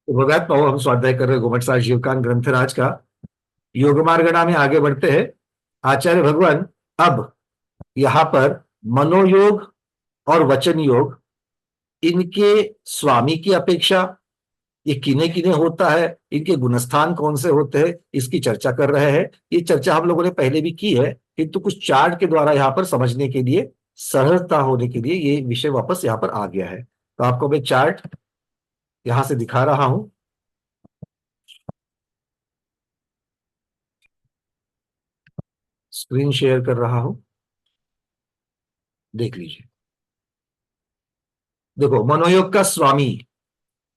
तो भगवत पाओ, हम स्वाध्याय कर रहे गोमट सार जीवकान ग्रंथराज का योग मार्गणा में आगे बढ़ते हैं। आचार्य भगवान अब यहाँ पर मनोयोग और वचन योग, इनके स्वामी की अपेक्षा ये किने किने होता है, इनके गुणस्थान कौन से होते हैं, इसकी चर्चा कर रहे हैं। ये चर्चा हम लोगों ने पहले भी की है, किंतु कुछ चार्ट के द्वारा यहाँ पर समझने के लिए, सरलता होने के लिए ये विषय वापस यहाँ पर आ गया है। तो आपको मैं चार्ट यहां से दिखा रहा हूं, स्क्रीन शेयर कर रहा हूं, देख लीजिए। देखो, मनोयोग का स्वामी,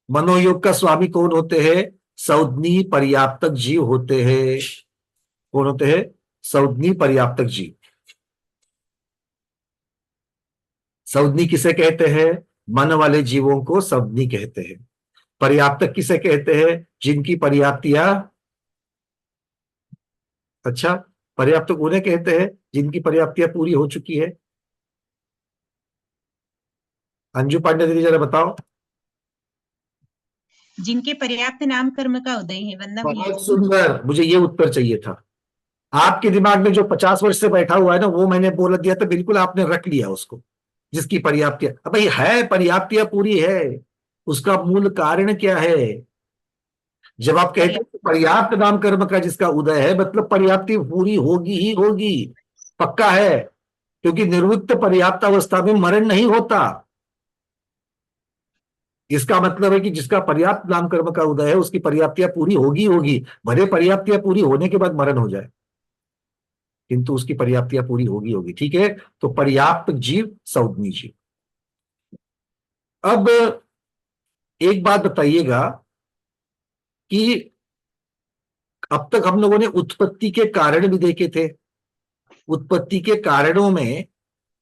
मनोयोग का स्वामी कौन होते हैं? संज्ञी पर्याप्तक जीव होते हैं। कौन होते हैं? संज्ञी पर्याप्तक जीव। संज्ञी किसे कहते हैं? मन वाले जीवों को संज्ञी कहते हैं। पर्याप्तक किसे कहते हैं? जिनकी पर्याप्तियां, अच्छा, पर्याप्तक उन्हें कहते हैं जिनकी पर्याप्तियां पूरी हो चुकी है। अंजू पांडे दीदी जरा बताओ। जिनके पर्याप्त नाम कर्म का उदय है, वंदना भैया बहुत जी। सुंदर, मुझे ये उत्तर चाहिए था। आपके दिमाग में जो 50 वर्ष से बैठा हुआ है ना, वो मैंने बोल दिया था, बिल्कुल आपने रख लिया उसको। जिसकी पर्याप्तियां, अब भाई है, पर्याप्तियां पूरी है, उसका मूल कारण क्या है? जब आप कहते हैं कि पर्याप्त पर्याप्त नाम कर्म का जिसका उदय है, मतलब पर्याप्ति पूरी होगी ही होगी, पक्का है। क्योंकि निवृत्त पर्याप्त अवस्था में मरण नहीं होता। इसका मतलब है कि जिसका पर्याप्त नाम कर्म का उदय है, उसकी पर्याप्तियां पूरी होगी होगी, भले पर्याप्तियां पूरी होने के बाद मरण हो जाए, किंतु उसकी पर्याप्तियां पूरी होगी होगी। ठीक है, तो पर्याप्त जीव, संज्ञी जीव। अब एक बात बताइएगा कि अब तक हम लोगों ने उत्पत्ति के कारण भी देखे थे। उत्पत्ति के कारणों में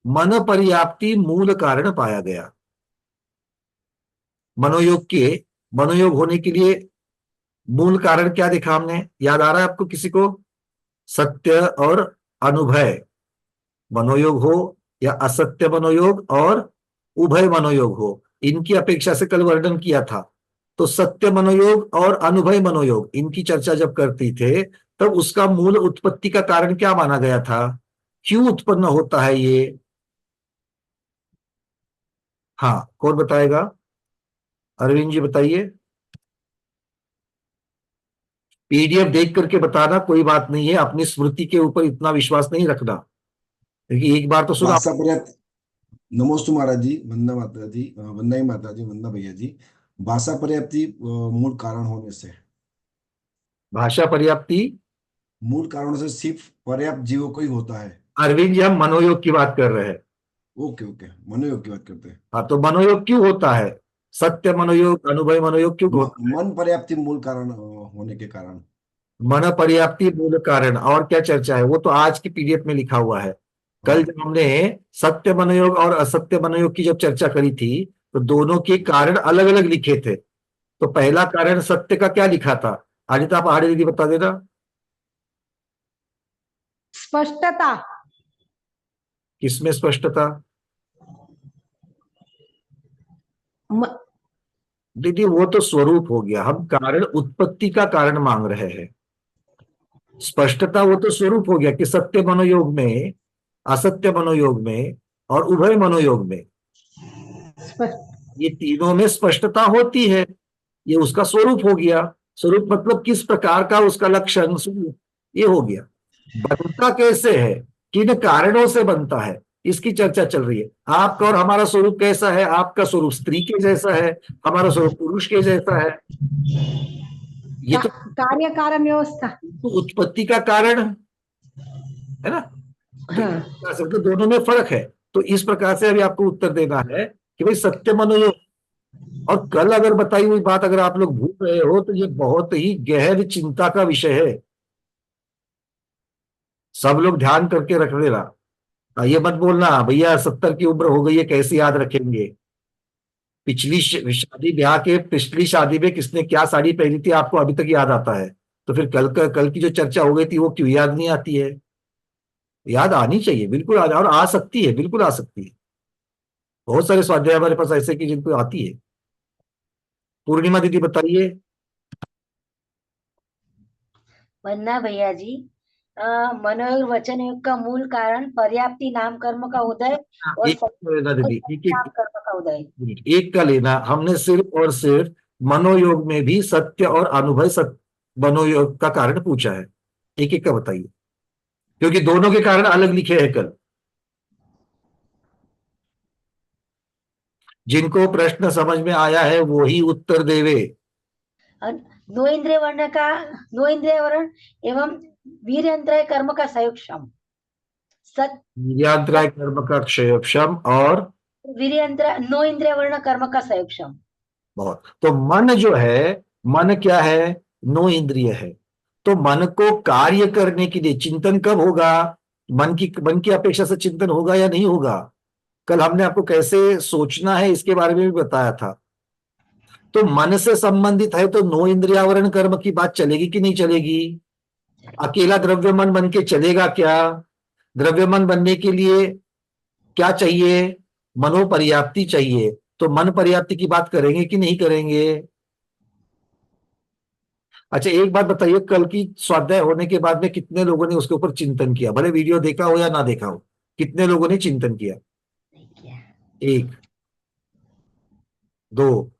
मन पर्याप्ति मूल कारण पाया गया। मनोयोग के, मनोयोग होने के लिए मूल कारण क्या देखा हमने? याद आ रहा है आपको किसी को? सत्य और अनुभय मनोयोग हो, या असत्य मनोयोग और उभय मनोयोग हो, इनकी अपेक्षा से कल वर्णन किया था। तो सत्य मनोयोग और अनुभय मनोयोग, इनकी चर्चा जब करती थे, तब उसका मूल उत्पत्ति का कारण क्या माना गया था? क्यों उत्पन्न होता है ये? हाँ, कौन बताएगा? अरविंद जी बताइए। पीडीएफ देख करके बताना, कोई बात नहीं है, अपनी स्मृति के ऊपर इतना विश्वास नहीं रखना, क्योंकि एक बार तो सुना। भाषा पर्याप्त। नमोस्तु महाराज जी, वंदना माता जी, वंदना ही माता जी, वंदना भैया जी। भाषा पर्याप्ति मूल कारण होने से, भाषा पर्याप्ति, मूल कारणों से सिर्फ पर्याप्त जीवों को ही होता है। अरविंद जी हम मनोयोग की बात कर रहे हैं। ओके ओके, मनोयोग की बात करते हैं। हाँ, तो मनोयोग क्यों होता है? सत्य मनोयोग, अनुभव मनोयोग क्यों होता है? मन पर्याप्ति मूल कारण होने के कारण। मन पर्याप्ति मूल कारण, और क्या चर्चा है वो तो आज की पीडीएफ में लिखा हुआ है। कल हाँ जब हमने सत्य मनोयोग और असत्य मनोयोग की जब चर्चा करी थी, तो दोनों के कारण अलग अलग लिखे थे। तो पहला कारण सत्य का क्या लिखा था? आदित्य आप आगे दीदी बता देना। स्पष्टता। किसमें स्पष्टता? म, दीदी वो तो स्वरूप हो गया, हम कारण उत्पत्ति का कारण मांग रहे हैं। स्पष्टता वो तो स्वरूप हो गया कि सत्य मनोयोग में, असत्य मनोयोग में और उभय मनोयोग में, स्पष्ट। ये तीनों में स्पष्टता होती है। ये उसका स्वरूप हो गया। स्वरूप मतलब किस प्रकार का उसका लक्षण, स्वरूप, ये हो गया। बनता कैसे है, किन कारणों से बनता है, इसकी चर्चा चल रही है। आपका और हमारा स्वरूप कैसा है? आपका स्वरूप स्त्री के जैसा है, हमारा स्वरूप पुरुष के जैसा है। ये तो कार्य कारण व्यवस्था। उत्पत्ति का कारण है ना। तो हाँ। तो दोनों में फर्क है। तो इस प्रकार से अभी आपको उत्तर देना है कि भाई सत्य मनोयोग, और कल अगर बताई हुई बात अगर आप लोग भूल रहे हो, तो ये बहुत ही गहन चिंता का विषय है। सब लोग ध्यान करके रख लेना। ये मत बोलना भैया 70 की उम्र हो गई है कैसे याद रखेंगे। पिछली शादी ब्याह के पिछली शादी में किसने क्या साड़ी पहनी थी आपको अभी तक याद आता है? तो फिर कल की जो चर्चा हो गई थी वो क्यों याद नहीं आती है? याद आनी चाहिए, बिल्कुल और आ सकती है, बिल्कुल आ सकती है। बहुत सारे स्वाध्याय हमारे पास ऐसे की जिनको आती है। पूर्णिमा दीदी बताइए। वंदना भैया जी, मनोयोग वचन योग का मूल कारण पर्याप्ति नाम कर्म का उदय और एक लेना दीदी, एक नाम कर्म का उदय। एक का लेना। हमने सिर्फ और सिर्फ मनोयोग में भी सत्य और अनुभव सत्य मनोयोग का कारण पूछा है। एक एक का बताइए, क्योंकि दोनों के कारण अलग लिखे हैं कल। जिनको प्रश्न समझ में आया है वो ही उत्तर देवे। नो इंद्रिय वर्ण का, नो इंद्रिय वर्ण एवं वीर्यंत्र कर्म का संयोगक्षम। सत वीर्यान्तराय कर्म का क्षयक्षम और वीर्यंत्र नो इंद्रिय वर्ण कर्म का संयोगक्षम। बहुत। तो मन जो है, मन क्या है? नो इंद्रिय है। तो मन को कार्य करने के लिए चिंतन कब होगा? मन की अपेक्षा से चिंतन होगा या नहीं होगा? कल हमने आपको कैसे सोचना है इसके बारे में भी बताया था। तो मन से संबंधित है तो नो इंद्रियावरण कर्म की बात चलेगी कि नहीं चलेगी? अकेला द्रव्य मन बन के चलेगा क्या? द्रव्य मन बनने के लिए क्या चाहिए? मनोपर्याप्ति चाहिए। तो मन पर्याप्ति की बात करेंगे कि नहीं करेंगे? अच्छा एक बात बताइए, कल की स्वाध्याय होने के बाद में कितने लोगों ने उसके ऊपर चिंतन किया? भले वीडियो देखा हो या ना देखा हो, कितने लोगों ने चिंतन किया? एक, दो।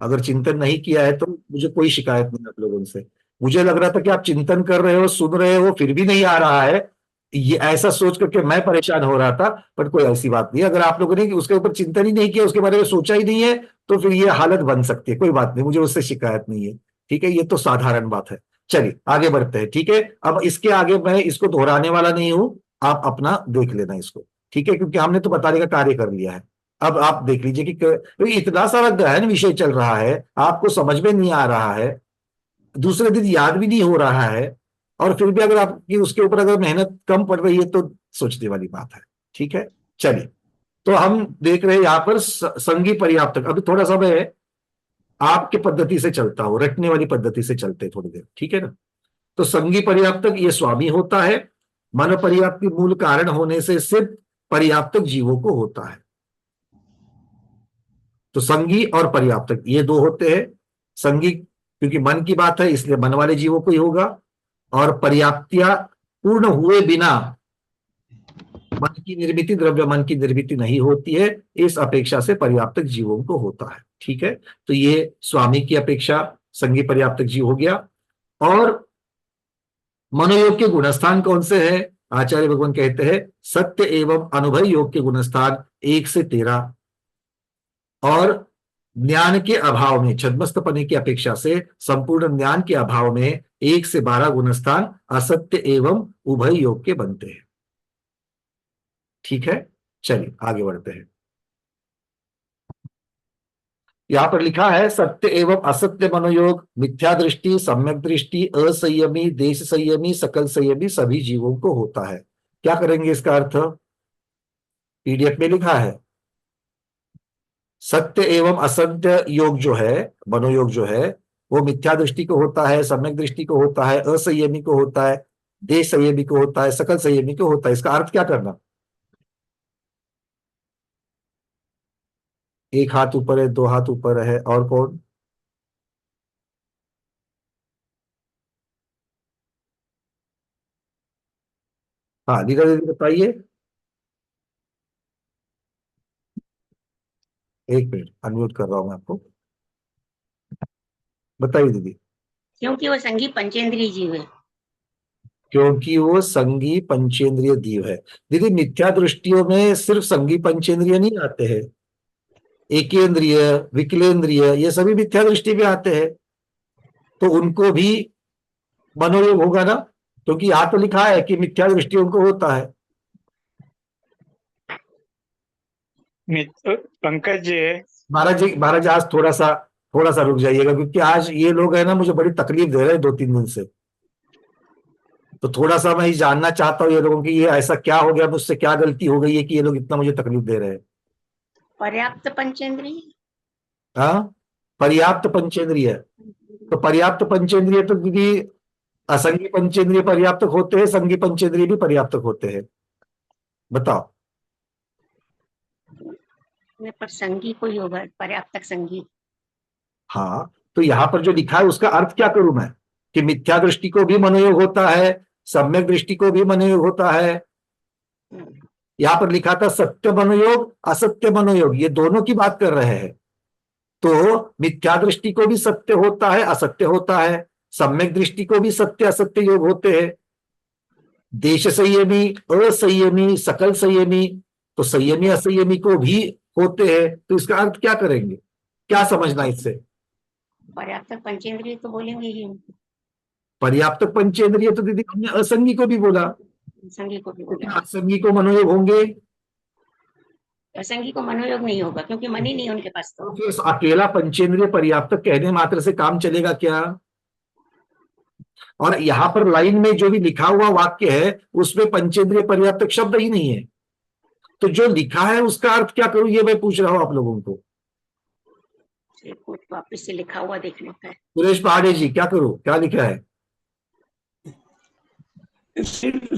अगर चिंतन नहीं किया है तो मुझे कोई शिकायत नहीं आप लोगों से। मुझे लग रहा था कि आप चिंतन कर रहे हो, सुन रहे हो, फिर भी नहीं आ रहा है, ये ऐसा सोच करके मैं परेशान हो रहा था। पर कोई ऐसी बात नहीं, अगर आप लोगों ने उसके ऊपर चिंतन ही नहीं किया, उसके बारे में सोचा ही नहीं है, तो फिर ये हालत बन सकती है। कोई बात नहीं, मुझे उससे शिकायत नहीं है। ठीक है, ये तो साधारण बात है। चलिए आगे बढ़ते हैं। ठीक है, अब इसके आगे मैं इसको दोहराने वाला नहीं हूं, आप अपना देख लेना इसको। ठीक है, क्योंकि हमने तो बताने का कार्य कर लिया है। अब आप देख लीजिए कि क्योंकि इतना सारा गहन विषय चल रहा है, आपको समझ में नहीं आ रहा है, दूसरे दिन याद भी नहीं हो रहा है, और फिर भी अगर आपकी उसके ऊपर अगर मेहनत कम पड़ रही है तो सोचने वाली बात है। ठीक है, चलिए। तो हम देख रहे हैं यहां पर संगी पर्याप्तक। अभी थोड़ा सा मैं आपके पद्धति से चलता हूं, रटने वाली पद्धति से चलते थोड़ी देर, ठीक है ना। तो संगी पर्याप्तक ये स्वामी होता है। मन पर्याप्ति मूल कारण होने से सिर्फ पर्याप्तक जीवों को होता है। तो संगी और पर्याप्तक ये दो होते हैं। संगी क्योंकि मन की बात है इसलिए मन वाले जीवों को ही होगा, और पर्याप्तियां पूर्ण हुए बिना मन की निर्मिति, द्रव्य मन की निर्मिति नहीं होती है, इस अपेक्षा से पर्याप्तक जीवों को होता है। ठीक है, तो ये स्वामी की अपेक्षा संगी पर्याप्तक जीव हो गया। और मनोयोग के गुणस्थान कौन से हैं? आचार्य भगवान कहते हैं सत्य एवं अनुभव योग के गुणस्थान 1 से 13, और ज्ञान के अभाव में, छद्मस्तपने की अपेक्षा से संपूर्ण ज्ञान के अभाव में 1 से 12 गुणस्थान असत्य एवं उभय योग के बनते हैं। ठीक है, चलिए आगे बढ़ते हैं। यहां पर लिखा है सत्य एवं असत्य मनोयोग, मिथ्या दृष्टि, सम्यक दृष्टि, असंयमी, देश संयमी, सकल संयमी सभी जीवों को होता है। क्या करेंगे इसका अर्थ? पीडीएफ में लिखा है सत्य एवं असत्य योग जो है, मनोयोग जो है, वो मिथ्या दृष्टि को होता है, सम्यक दृष्टि को होता है, असंयमी को होता है, देश संयमी को होता है, सकल संयमी को होता है। इसका अर्थ क्या करना? एक हाथ ऊपर है, दो हाथ ऊपर है, और कौन? हाँ नीता दीदी बताइए। एक मिनट अनम्यूट कर रहा हूं मैं आपको, बताइए दीदी। क्योंकि वो संगी पंचेंद्रिय जीव है। क्योंकि वो संगी पंचेंद्रिय जीव है। दीदी मिथ्या दृष्टियों में सिर्फ संगी पंचेंद्रिय नहीं आते हैं, एकेंद्रिय, विकलेंद्रिय, ये सभी मिथ्या दृष्टि में आते हैं। तो उनको भी मनोयोग होगा ना, क्योंकि यहां तो लिखा है कि मिथ्या दृष्टि उनको होता है। पंकज जी, महाराज आज थोड़ा सा रुक जाइएगा, क्योंकि आज ये लोग है ना मुझे बड़ी तकलीफ दे रहे हैं 2-3 दिन से। तो थोड़ा सा मैं ये जानना चाहता हूँ ये लोगों की, ये ऐसा क्या हो गया, मुझसे क्या गलती हो गई है कि ये लोग इतना मुझे तकलीफ दे रहे हैं। पर्याप्त पंचेंद्रिय। हाँ, पर्याप्त पंचेंद्रिय। तो पर्याप्त पंचेंद्रिय तो दीदी असंगी पंचेंद्रिय पर्याप्तक होते हैं, संगी पंचेंद्रिय भी पर्याप्तक होते हैं। बताओ। में पर संगी कोई होगा, पर्याप्तक संगी। हाँ, तो यहां पर जो लिखा है उसका अर्थ क्या करूं मैं, कि मिथ्या दृष्टि को भी मनोयोग होता है, सम्यक दृष्टि को भी मनोयोग होता है। हम्म, यहां पर लिखा था सत्य मनोयोग असत्य मनोयोग, ये दोनों की बात कर रहे हैं। तो मिथ्या दृष्टि को भी सत्य होता है असत्य होता है, सम्यक दृष्टि को भी सत्य असत्य योग होते हैं। देश संयमी असंयमी सकल संयमी, तो संयमी असंयमी को भी होते हैं। तो इसका अर्थ क्या करेंगे, क्या समझना इससे? पर्याप्तक पंचेंद्रिय तो बोलेंगे ही उनको, पर्याप्त पंचेंद्रिय तो दीदी हमने असंगी को भी बोला, संगी को भी तो क्या बोलेंगे। असंगी को मनोयोग होंगे? असंगी को मनोयोग नहीं होगा क्योंकि मन ही नहीं है उनके पास तो। तो फिर अकेला पंचेंद्रिय पर्याप्त कहने मात्र से काम चलेगा क्या? और यहां पर लाइन में जो भी लिखा हुआ वाक्य है उसमें पंचेंद्रिय पर्याप्त शब्द ही नहीं है। तो जो लिखा है उसका अर्थ क्या करूं, ये मैं पूछ रहा हूं आप लोगों को। कुछ वापिस से लिखा हुआ देखने का है। सुरेश पहाड़े जी, क्या करूं, क्या लिखा है? सिर्फ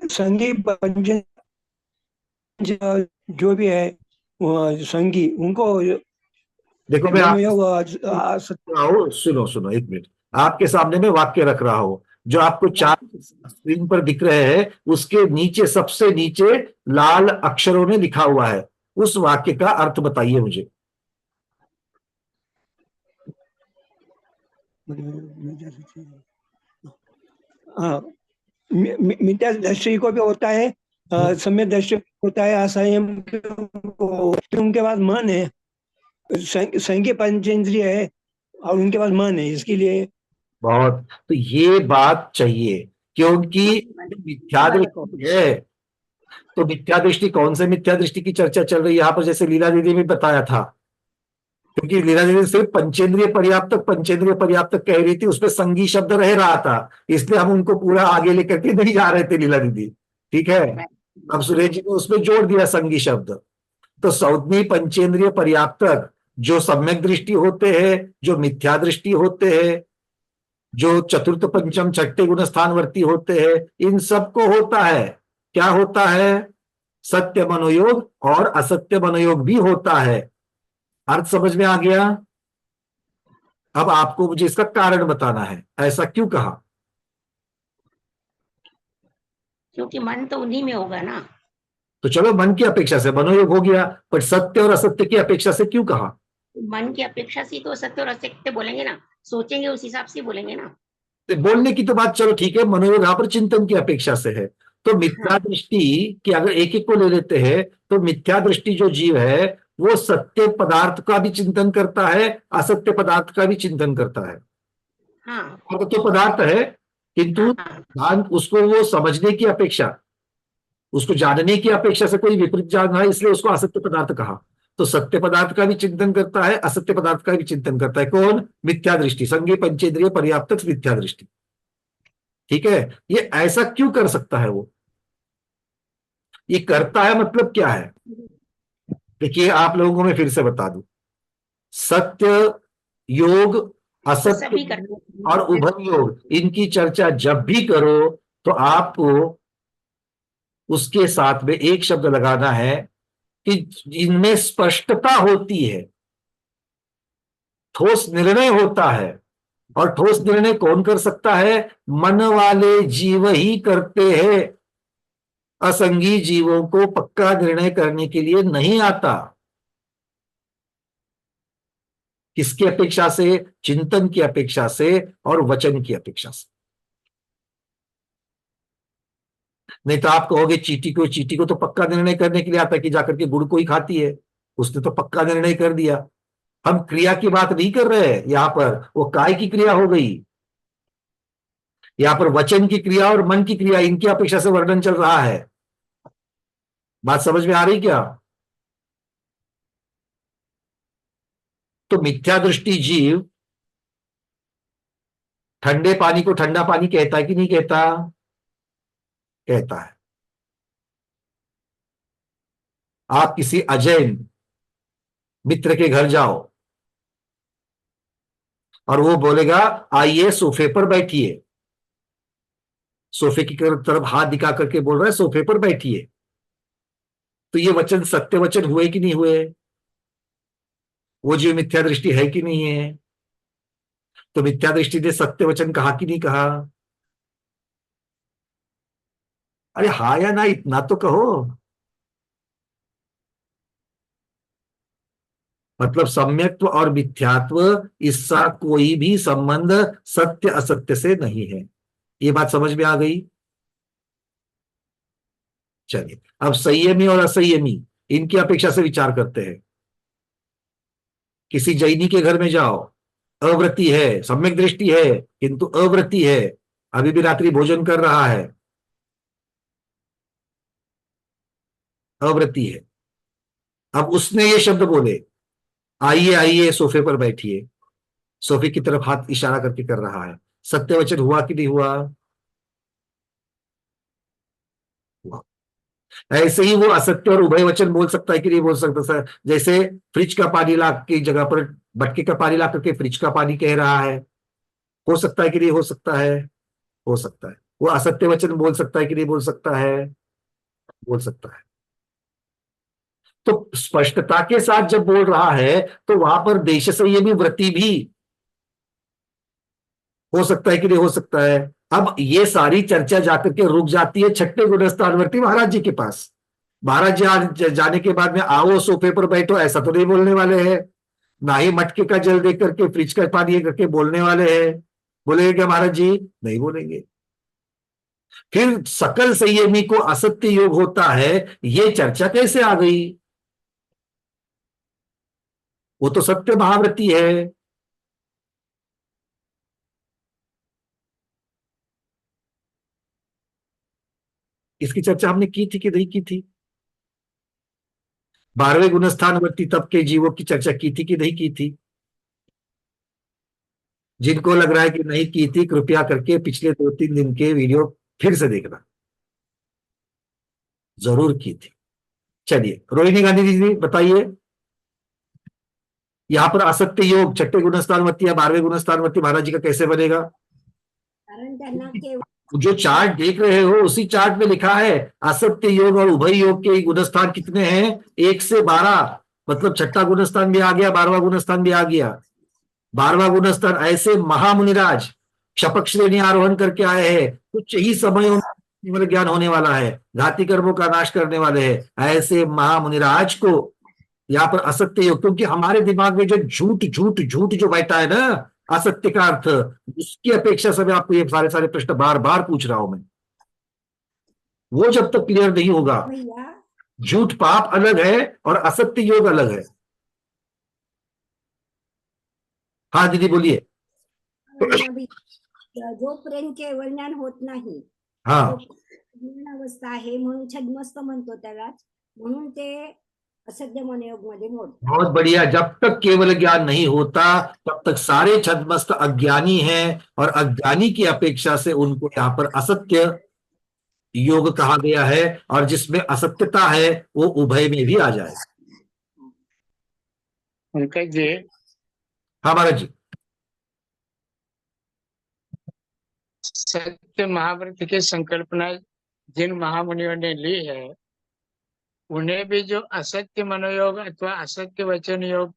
संगी पंचन जो भी है वो संगी उनको देखो मैं मनोयोग सुनो एक मिनट, आपके सामने में वाक्य रख रहा हूं, जो आपको चार स्क्रीन पर दिख रहे हैं उसके नीचे सबसे नीचे लाल अक्षरों में लिखा हुआ है, उस वाक्य का अर्थ बताइए मुझे। हाँ, मिथ्या दृष्टि को भी होता है, सम्यक दृष्टि होता है, असंयम को, उनके पास मन है, संज्ञ पंचेंद्रिय है और उनके पास मन है, इसके लिए बहुत, तो ये बात चाहिए, क्योंकि मिथ्या दृष्टि है। तो मिथ्या दृष्टि, कौन से मिथ्या दृष्टि की चर्चा चल रही है यहाँ पर, जैसे लीला दीदी ने बताया था, क्योंकि लीला दीदी सिर्फ पंचेंद्रिय पर्याप्तक कह रही थी, उसमें संगी शब्द रह रहा था, इसलिए हम उनको पूरा आगे लेकर के नहीं जा रहे थे लीला दीदी, ठीक है। अब सुरेश जी ने उसमें जोड़ दिया संगी शब्द। तो सौदनी पंचेंद्रिय पर्याप्तक जो सम्यक दृष्टि होते हैं, जो मिथ्या दृष्टि होते हैं, जो चतुर्थ पंचम छठे गुण स्थानवर्ती होते हैं, इन सबको होता है, क्या होता है, सत्य मनोयोग, और असत्य मनोयोग भी होता है। अर्थ समझ में आ गया? अब आपको मुझे इसका कारण बताना है, ऐसा क्यों कहा? क्योंकि मन तो उन्हीं में होगा ना। तो चलो मन की अपेक्षा से मनोयोग हो गया, पर सत्य और असत्य की अपेक्षा से क्यों कहा? मन की अपेक्षा से तो सत्य और असत्य बोलेंगे ना, सोचेंगे उस हिसाब से बोलेंगे ना। तो बोलने की तो बात चलो ठीक है, मनोयोग यहाँ पर चिंतन की अपेक्षा से है। तो मिथ्या दृष्टि की अगर एक एक को ले लेते हैं, तो मिथ्या दृष्टि जो जीव है वो सत्य पदार्थ का भी चिंतन करता है, असत्य पदार्थ का भी चिंतन करता है। हाँ तो पदार्थ है, किंतु हाँ उसको वो समझने की अपेक्षा, उसको जानने की अपेक्षा से कोई विपरीत जान रहा है, इसलिए उसको असत्य पदार्थ कहा। तो सत्य पदार्थ का भी चिंतन करता है, असत्य पदार्थ का भी चिंतन करता है, कौन? मिथ्या दृष्टि, संज्ञ पंचेंद्रिय पर्याप्तक मिथ्या दृष्टि, ठीक है। ये ऐसा क्यों कर सकता है वो, ये करता है मतलब क्या है? देखिए आप लोगों को मैं फिर से बता दूं, सत्य योग, सभी असत्य करते और उभय योग, इनकी चर्चा जब भी करो तो आपको उसके साथ में एक शब्द लगाना है कि इनमें स्पष्टता होती है, ठोस निर्णय होता है। और ठोस निर्णय कौन कर सकता है? मन वाले जीव ही करते हैं, असंगी जीवों को पक्का निर्णय करने के लिए नहीं आता। किसकी अपेक्षा से? चिंतन की अपेक्षा से और वचन की अपेक्षा से। नहीं तो आप कहोगे चीटी को तो पक्का निर्णय करने के लिए आता है कि जाकर के गुड़ को ही खाती है, उसने तो पक्का निर्णय कर दिया। हम क्रिया की बात नहीं कर रहे हैं यहां पर, वो काय की क्रिया हो गई। यहां पर वचन की क्रिया और मन की क्रिया, इनकी अपेक्षा से वर्णन चल रहा है। बात समझ में आ रही क्या? तो मिथ्या दृष्टि जीव ठंडे पानी को ठंडा पानी कहता है कि नहीं कहता? कहता है। आप किसी अजैन मित्र के घर जाओ और वो बोलेगा आइए सोफे पर बैठिए, सोफे की तरफ हाथ दिखा करके बोल रहा है सोफे पर बैठिए, तो ये वचन सत्य वचन हुए कि नहीं हुए? वो जीव मिथ्या दृष्टि है कि नहीं है? तो मिथ्या दृष्टि ने सत्य वचन कहा कि नहीं कहा? अरे हाँ या ना, इतना तो कहो। मतलब सम्यक्त्व और मिथ्यात्व, इसका कोई भी संबंध सत्य असत्य से नहीं है। ये बात समझ में आ गई? चलिए, अब संयमी और असंयमी इनकी अपेक्षा से विचार करते हैं। किसी जैनी के घर में जाओ, अव्रती है, सम्यक दृष्टि है किंतु अव्रती है, अभी भी रात्रि भोजन कर रहा है, अव्रती है। अब उसने ये शब्द बोले, आइए आइए सोफे पर बैठिए, सोफे की तरफ हाथ इशारा करके कर रहा है, सत्य वचन हुआ कि नहीं हुआ? हुआ। ऐसे ही वो असत्य और उभय वचन बोल सकता है कि नहीं बोल सकता सर? जैसे फ्रिज का पानी ला की जगह पर मटके का पानी ला करके फ्रिज का पानी कह रहा है, हो सकता है कि नहीं हो सकता है? हो सकता है। वो असत्य वचन बोल सकता है कि नहीं बोल सकता है? बोल सकता है। तो स्पष्टता के साथ जब बोल रहा है तो वहां पर देश संयमी वृत्ति भी हो सकता है कि नहीं हो सकता है? अब ये सारी चर्चा जाकर के रुक जाती है छठे गुणस्थानवर्ती महाराज जी के पास। महाराज जी जाने के बाद में आओ सोफे पर बैठो ऐसा तो नहीं बोलने वाले हैं, ना ही मटके का जल देख करके फ्रिज का पानी करके बोलने वाले हैं। बोलेंगे क्या महाराज जी? नहीं बोलेंगे। फिर सकल संयमी को असत्य योग होता है, ये चर्चा कैसे आ गई? वो तो सत्य महाव्रती है। इसकी चर्चा हमने की थी कि नहीं की थी? 12वें गुणस्थानवर्ती तब के जीवों की चर्चा की थी कि नहीं की थी? जिनको लग रहा है कि नहीं की थी, कृपया करके पिछले 2-3 दिन के वीडियो फिर से देखना, जरूर की थी। चलिए रोहिणी गांधी जी बताइए, यहां पर असत्य योग छठे गुणस्थानवर्ती या 12वें गुणस्थानवर्ती महाराज जी का कैसे बनेगा? कारण त्यांना केवळ जो चार्ट देख रहे हो उसी चार्ट में लिखा है असत्य योग और उभय योग के गुणस्थान कितने हैं? 1 से 12, मतलब छठा गुणस्थान भी आ गया, 12वां गुणस्थान भी आ गया। 12वां गुणस्थान ऐसे महामुनिराज शपथ श्रेणी आरोहण करके आए हैं, कुछ ही समय में ज्ञान होने वाला है, घाती कर्मों का नाश करने वाले हैं। ऐसे महामुनिराज को यहाँ पर असत्य योग, क्योंकि हमारे दिमाग में जो झूठ झूठ झूठ जो बैठा है ना असत्य का अर्थ, उसकी अपेक्षा से मैं आपको ये सारे सारे प्रश्न बार बार पूछ रहा हूं मैं। वो जब तक क्लियर नहीं होगा, भैया झूठ पाप अलग है और असत्य योग अलग है। हाँ दीदी बोलिए। वंदना भैया, जोपर्यंत केवळ ज्ञान होत नाही हाँ ज्ञान अवस्था आहे म्हणून छद्मस्त म्हणतो त्याला, म्हणून ते असत्य मनयोग मध्ये मोडतात. बहुत बढ़िया। जब तक केवल ज्ञान नहीं होता तब तक सारे छद्मस्त अज्ञानी हैं, और अज्ञानी की अपेक्षा से उनको यहाँ पर असत्य योग कहा गया है, और जिसमें असत्यता है वो उभय में भी आ जाए। उनका जी हाँ महाराज जी। सत्य महाव्रत की संकल्पना जिन महामुनियों ने ली है, उन्हें भी जो असत्य मनोयोग अथवा असत्य वचन योग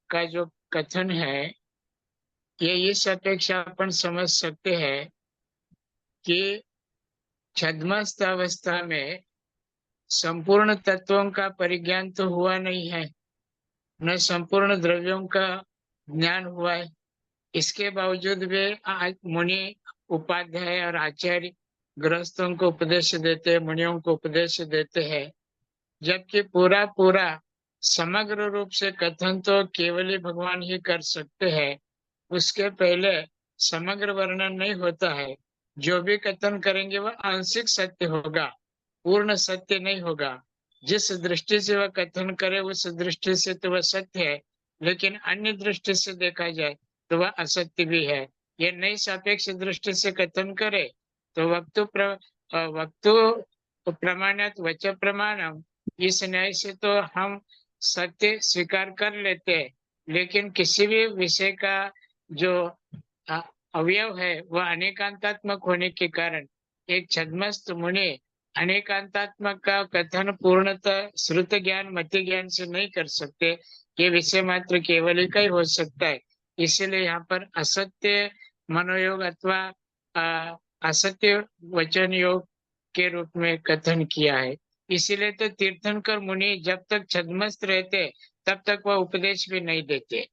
का जो कथन है, ये इस अपेक्षा अपन समझ सकते हैं कि छद्मस्त अवस्था में संपूर्ण तत्वों का परिज्ञान तो हुआ नहीं है, न संपूर्ण द्रव्यों का ज्ञान हुआ है। इसके बावजूद वे आज मुनि उपाध्याय और आचार्य गृहस्थों को उपदेश देते हैं, मुनियों को उपदेश देते हैं, जबकि पूरा पूरा समग्र रूप से कथन तो केवल ही भगवान ही कर सकते हैं। उसके पहले समग्र वर्णन नहीं होता है। जो भी कथन करेंगे वह आंशिक सत्य होगा, पूर्ण सत्य नहीं होगा। जिस दृष्टि से वह कथन करे उस दृष्टि से तो वह सत्य है, लेकिन अन्य दृष्टि से देखा जाए तो वह असत्य भी है। ये नई सापेक्ष दृष्टि से कथन करे तो वक्तु प्रमाणात वच प्रमाणम, इस न्याय से तो हम सत्य स्वीकार कर लेते हैं, लेकिन किसी भी विषय का जो अवयव है वह अनेकांतात्मक होने के कारण एक छद्मस्त मुनि अनेकांतात्मक का कथन पूर्णतः श्रुत ज्ञान मति ज्ञान से नहीं कर सकते, ये विषय मात्र केवल ही हो सकता है। इसीलिए यहाँ पर असत्य मनोयोग अथवा असत्य वचन योग के रूप में कथन किया है। इसीलिए तो तीर्थंकर मुनि जब तक छद्मस्त रहते तब तक वह उपदेश भी नहीं देते।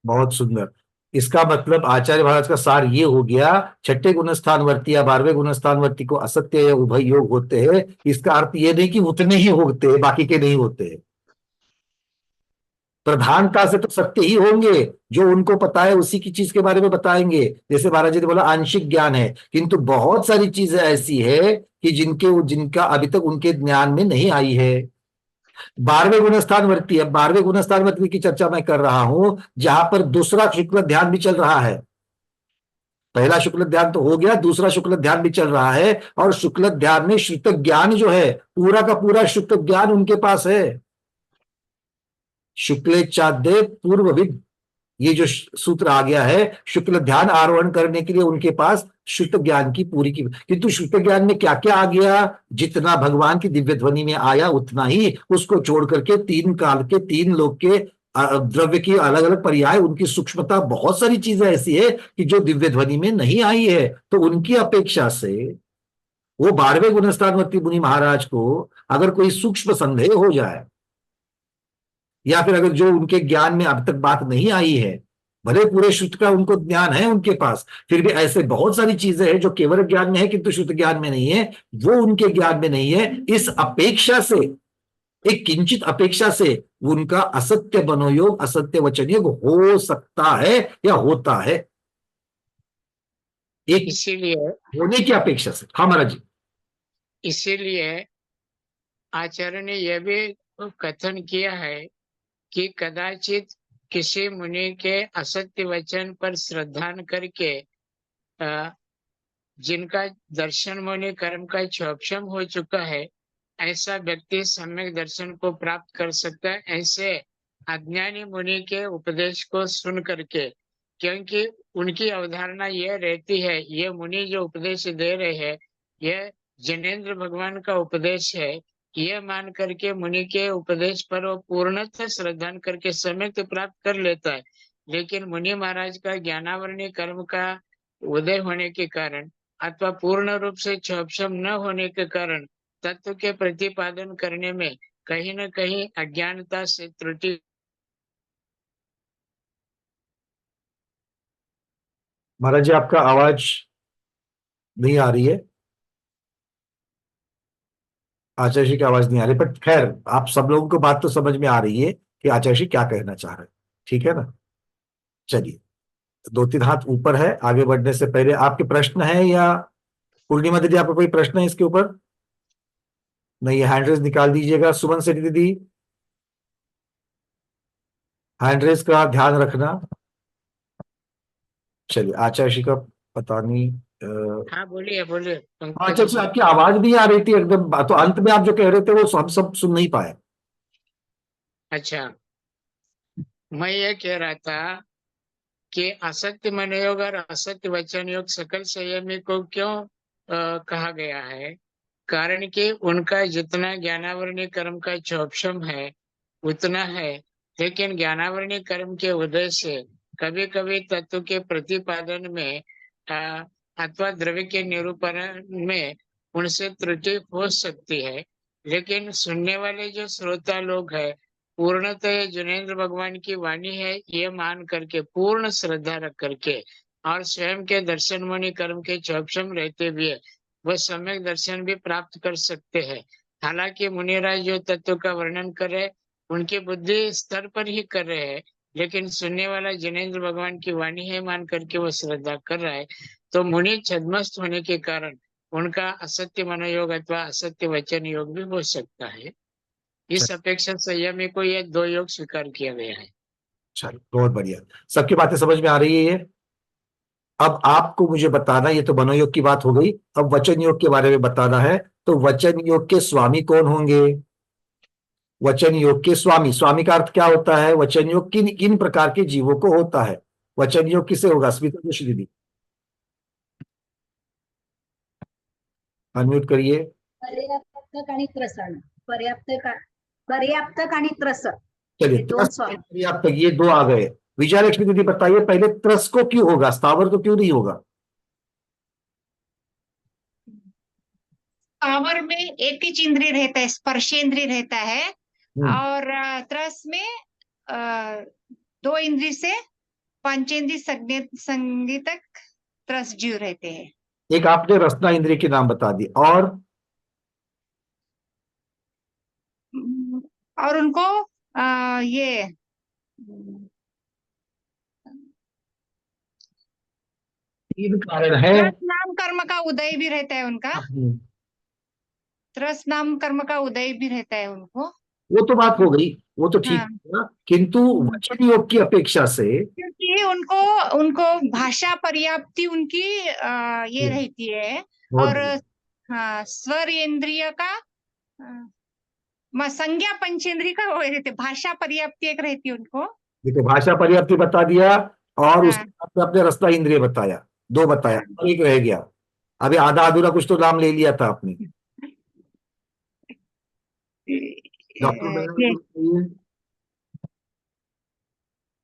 बहुत सुंदर। इसका मतलब आचार्य महाराज का सार ये हो गया, छठे गुणस्थानवर्ती या 12वें गुणस्थानवर्ती को असत्य या उभय योग होते हैं। इसका अर्थ ये नहीं कि उतने ही होते हैं, बाकी के नहीं होते हैं। प्रधानता से तो सत्य ही होंगे, जो उनको पता है उसी की चीज के बारे में बताएंगे। जैसे महाराज जी ने बोला आंशिक ज्ञान है, किंतु बहुत सारी चीजें ऐसी है कि जिनका अभी तक उनके ज्ञान में नहीं आई है। 12वें गुणस्थानवर्ती है, 12वें गुणस्थानवर्ती की चर्चा मैं कर रहा हूं, जहां पर दूसरा शुक्ल ध्यान भी चल रहा है। पहला शुक्ल ध्यान तो हो गया, दूसरा शुक्ल ध्यान भी चल रहा है, और शुक्ल ध्यान में श्रुत ज्ञान जो है, पूरा का पूरा शुक्ल ज्ञान उनके पास है। शुक्ले चाद्य पूर्वविद, ये जो सूत्र आ गया है, शुक्ल ध्यान आरोहण करने के लिए उनके पास शुद्ध ज्ञान की पूरी की। किंतु शुद्ध ज्ञान में क्या क्या आ गया? जितना भगवान की दिव्य ध्वनि में आया उतना ही, उसको छोड़ करके 3 काल के 3 लोक के द्रव्य की अलग अलग पर्याय, उनकी सूक्ष्मता, बहुत सारी चीजें ऐसी है कि जो दिव्य ध्वनि में नहीं आई है। तो उनकी अपेक्षा से वो 12वें गुणस्थानवर्ती मुनि महाराज को अगर कोई सूक्ष्म संदेह हो जाए, या फिर अगर जो उनके ज्ञान में अब तक बात नहीं आई है, भले पूरे शुद्ध का उनको ज्ञान है उनके पास, फिर भी ऐसे बहुत सारी चीजें हैं जो केवल ज्ञान में है किंतु शुद्ध ज्ञान में नहीं है, वो उनके ज्ञान में नहीं है। इस अपेक्षा से, एक किंचित अपेक्षा से उनका असत्य मनोयोग, असत्य वचन योग हो सकता है या होता है, एक इसीलिए होने की अपेक्षा से। हाँ महाराज जी। इसीलिए आचार्य ने यह भी कथन किया है कि कदाचित किसी मुनि के असत्य वचन पर श्रद्धा करके जिनका दर्शन मुनि कर्म का क्षोभम हो चुका है, ऐसा व्यक्ति सम्यक दर्शन को प्राप्त कर सकता है। ऐसे अज्ञानी मुनि के उपदेश को सुन करके, क्योंकि उनकी अवधारणा यह रहती है, ये मुनि जो उपदेश दे रहे हैं यह जिनेंद्र भगवान का उपदेश है, यह मान करके मुनि के उपदेश पर वो पूर्णतः श्रद्धा करके सम्यक तो प्राप्त कर लेता है। लेकिन मुनि महाराज का ज्ञानावरणीय कर्म का उदय होने के कारण अथवा पूर्ण रूप से क्षोभम न होने के कारण तत्व के प्रतिपादन करने में कहीं न कहीं अज्ञानता से त्रुटि। महाराज जी आपका आवाज नहीं आ रही है, आचार्य जी की आवाज नहीं आ रही, पर खैर आप सब लोगों को बात तो समझ में आ रही है कि आचार्य जी क्या कहना चाह रहे हैं, ठीक है ना। चलिए, 2-3 हाथ ऊपर है। आगे बढ़ने से पहले आपके प्रश्न है, या पूर्णिमा दीदी आपका कोई प्रश्न है इसके ऊपर? नहीं, हैंड रेज निकाल दीजिएगा। सुमन सेठी दीदी, हैंड रेज का ध्यान रखना। चलिए, आचार्य जी का पता नहीं। हाँ बोलिए बोलिए। आचार्य जी आपकी आवाज नहीं आ रही थी एकदम, तो अंत में आप जो कह रहे थे वो हम सब सुन नहीं पाए। अच्छा, मैं ये कह रहा था कि असत्य मनोयोग और असत्य वचन योग सकल संयमी को क्यों कहा गया है? कारण कि उनका जितना ज्ञानावरणीय कर्म का क्षोभम है उतना है, लेकिन ज्ञानावरणीय कर्म के उदय से कभी कभी तत्व के प्रतिपादन में अथवा द्रव्य के निरूपण में उनसे त्रुटि हो सकती है। लेकिन सुनने वाले जो श्रोता लोग हैं, पूर्णतः जिनेंद्र भगवान की वाणी है ये मान करके, पूर्ण श्रद्धा रख करके और स्वयं के दर्शन मुनि कर्म के क्षोभम रहते हुए वह सम्यक दर्शन भी प्राप्त कर सकते हैं। हालांकि मुनिराज जो तत्व का वर्णन कर रहे उनकी बुद्धि स्तर पर ही कर रहे हैं, लेकिन सुनने वाला जिनेंद्र भगवान की वाणी है मान करके वो श्रद्धा कर रहा है, तो मुनि छद्मस्त होने के कारण उनका असत्य मनोयोग अथवा असत्य वचन योग भी हो सकता है। इस अपेक्षा संयमी को ये 2 योग स्वीकार किया गया है। चलो, बहुत बढ़िया, सबकी बातें समझ में आ रही है ये। अब आपको मुझे बताना, ये तो मनोयोग की बात हो गई, अब वचन योग के बारे में बताना है। तो वचन योग के स्वामी कौन होंगे? वचन योग के स्वामी, स्वामी का अर्थ क्या होता है? वचन योग किन किन प्रकार के जीवों को होता है? वचन योग किसे होगा? स्मिता जोशी दीदी। अनम्यूट करिए। पर्याप्तक आणि त्रसन. पर्याप्तक आणि त्रस. चलिए, ये दोन त्रस स्वार. पर्याप्तक, ये दो आ गए। विजयलक्ष्मी दीदी बताइए, पहले त्रस को क्यों होगा, स्थावर को क्यों नहीं होगा? स्थावर में एक ही इंद्रिय रहता है, स्पर्शेंद्रिय रहता है, और त्रस में दो इंद्रिय से पंचेंद्रिय संगीतक त्रस जीव रहते हैं। एक आपने रसना इंद्रिय के नाम बता दी, और उनको ये तीन कारण है। त्रस नाम कर्म का उदय भी रहता है उनका, त्रस नाम कर्म का उदय भी रहता है उनको। वो तो बात हो गई, वो तो ठीक है, किंतु वचन योग की अपेक्षा से, क्योंकि उनको भाषा पर्याप्ति उनकी ये रहती है, और हाँ, स्वर इंद्रिय का संज्ञा पंचेंद्रिय का वो रहते, भाषा पर्याप्ति एक रहती है उनको। देखो, भाषा पर्याप्ति बता दिया, और उसके बाद आपने रसना इंद्रिय बताया, दो बताया, एक रह गया। अभी आधा अधूरा कुछ तो नाम ले लिया था आपने।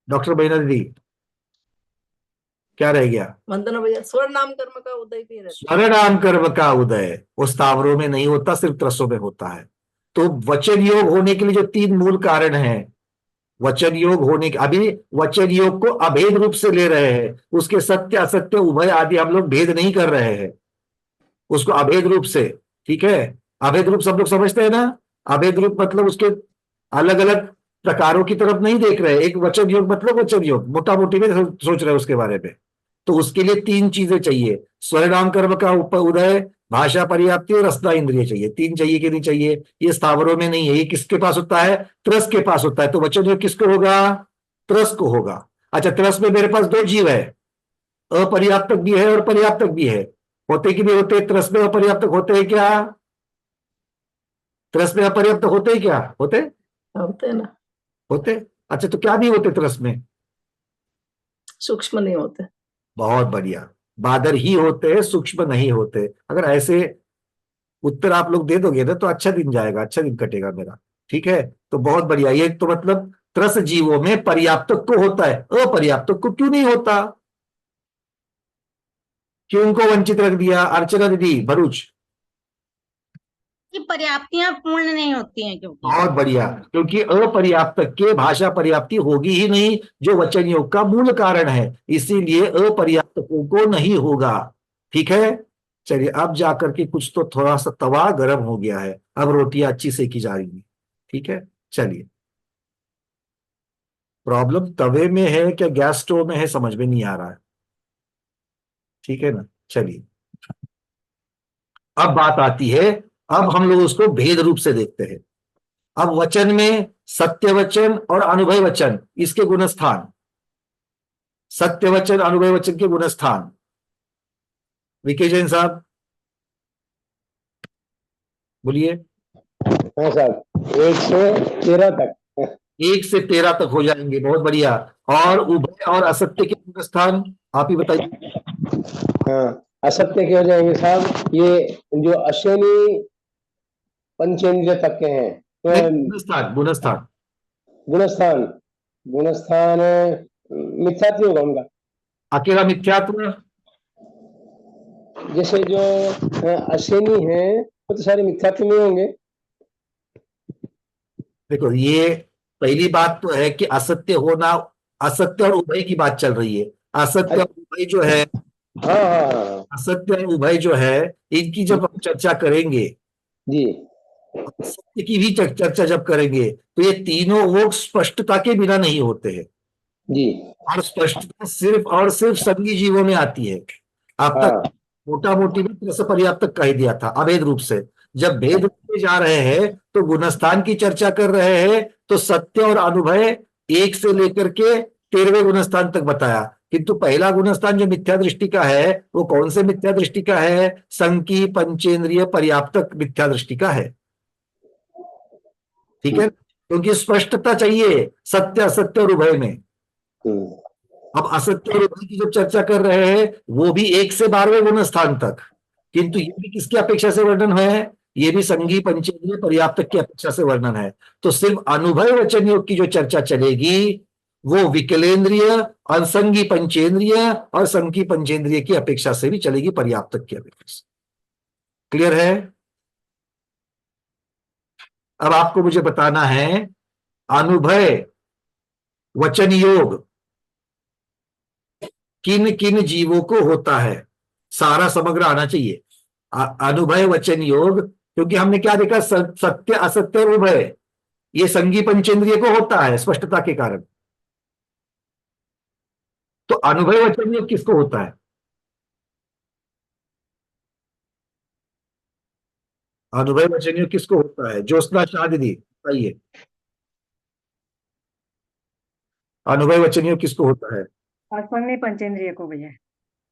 डॉक्टर बहिना दीदी, क्या रह गया? वंदना भैया, स्वर नाम कर्म का उदय भी रहता है। स्वर नाम कर्म का उदय वो स्थावरों में नहीं होता, सिर्फ त्रसों में होता है। तो वचन योग होने के लिए जो तीन मूल कारण हैं, वचन योग होने के, अभी वचन योग को अभेद रूप से ले रहे हैं, उसके सत्य असत्य उभय आदि हम लोग भेद नहीं कर रहे हैं, उसको अभेद रूप से। ठीक है, अभेद रूप सब लोग समझते हैं ना? अभेद रूप मतलब उसके अलग अलग प्रकारों की तरफ नहीं देख रहे। एक वचन योग मतलब वचन योग, मोटा मोटी में सोच रहे हैं उसके बारे में। तो उसके लिए तीन चीजें चाहिए, स्वर नाम कर्म का उदय, भाषा पर्याप्ति और रसना इंद्रिय चाहिए। तीन चाहिए कि नहीं चाहिए? ये स्थावरों में नहीं है, ये किसके पास होता है? त्रस के पास होता है। तो वचन योग किसको होगा? त्रस को होगा। अच्छा, त्रस में मेरे पास दो जीव है, अपर्याप्तक भी है और पर्याप्तक भी है। होते कि नहीं होते? त्रस में अपर्याप्तक होते हैं क्या? त्रस में अपर्याप्तक होते हैं क्या? होते ना, होते। अच्छा, तो क्या नहीं होते त्रस में? सूक्ष्म नहीं होते। बहुत बढ़िया, बादर ही होते हैं, सूक्ष्म नहीं होते। अगर ऐसे उत्तर आप लोग दे दोगे ना तो अच्छा दिन जाएगा, अच्छा दिन कटेगा मेरा। ठीक है, तो बहुत बढ़िया। ये तो मतलब त्रस जीवों में पर्याप्तक को होता है, अपर्याप्तक को क्यों नहीं होता? क्यों उनको वंचित रख दिया? अर्चना दीदी भरूच, पर्याप्तियां पूर्ण नहीं होती हैं क्योंकि। बहुत बढ़िया, क्योंकि अपर्याप्तक के भाषा पर्याप्ति होगी ही नहीं, जो वचन योग का मूल कारण है, इसीलिए अपर्याप्तकों को नहीं होगा। ठीक है, चलिए अब जाकर के कुछ तो थोड़ा सा तवा गर्म हो गया है, अब रोटियां अच्छी सेकी जा रही है। ठीक है, चलिए, प्रॉब्लम तवे में है क्या गैस स्टोव में है समझ में नहीं आ रहा है। ठीक है ना, चलिए अब बात आती है, अब हम लोग उसको भेद रूप से देखते हैं। अब वचन में सत्य वचन और अनुभय वचन, इसके गुणस्थान, सत्य वचन अनुभय वचन के गुणस्थान। विके जैन साहब बोलिए। हाँ साहब, 1 से 13 तक। 1 से 13 तक हो जाएंगे, बहुत बढ़िया। और उभय और असत्य के गुणस्थान आप ही बताइए। हाँ, असत्य के हो जाएंगे साहब, ये जो अश्विनी पंचेंद्रिय तक के हैं। गुणस्थान, गुणस्थान, गुणस्थान, गुणस्थान मिथ्यात्व होगा उनका, अकेला मिथ्यात्व। जैसे जो अश्विनी है वो तो सारे मिथ्यात्व में होंगे। देखो, ये पहली बात तो है कि असत्य होना, असत्य और उभय की बात चल रही है। असत्य और उभय जो है, हाँ, असत्य और उभय जो है, इनकी जब हम चर्चा करेंगे जी, सत्य की भी चर्चा जब करेंगे, तो ये तीनों वो स्पष्टता के बिना नहीं होते हैं जी। और स्पष्टता सिर्फ और सिर्फ संगी जीवों में आती है। अब तक मोटा मोटी में त्रस पर्याप्तक कह दिया था अभेद रूप से। जब भेद रूप में जा रहे हैं तो गुणस्थान की चर्चा कर रहे हैं, तो सत्य और अनुभय 1 से लेकर के 13वें गुणस्थान तक बताया। किंतु पहला गुणस्थान जो मिथ्या दृष्टि का है, वो कौन से मिथ्या दृष्टि का है? संकी पंचेंद्रिय पर्याप्तक मिथ्या दृष्टि का है। ठीक है, क्योंकि स्पष्टता चाहिए सत्य असत्य और उभय में। अब असत्य और उभय की जब चर्चा कर रहे हैं, वो भी 1 से 12वें गुणस्थान तक, किंतु ये भी किसकी अपेक्षा से वर्णन है? ये भी संगी पंचेंद्रिय पर्याप्तक की अपेक्षा से वर्णन है। तो सिर्फ अनुभय वचन योग की जो चर्चा चलेगी वो विकलेंद्रिय, असंगी पंचेंद्रिय और संगी पंचेंद्रिय की अपेक्षा से भी चलेगी, पर्याप्तक की अपेक्षा से। क्लियर है? अब आपको मुझे बताना है अनुभय वचन योग किन किन जीवों को होता है, सारा समग्र आना चाहिए। अनुभय वचन योग, क्योंकि हमने क्या देखा, सत्य असत्य और उभय, ये संगी पंचेंद्रिय को होता है स्पष्टता के कारण। तो अनुभय वचन योग किसको होता है? अनुभय वचन योग किसको होता है? ज्योत्सना शाह दीदी बताइए, अनुभय वचन योग किसको होता है? असंगी पंचेंद्रिय को भैया।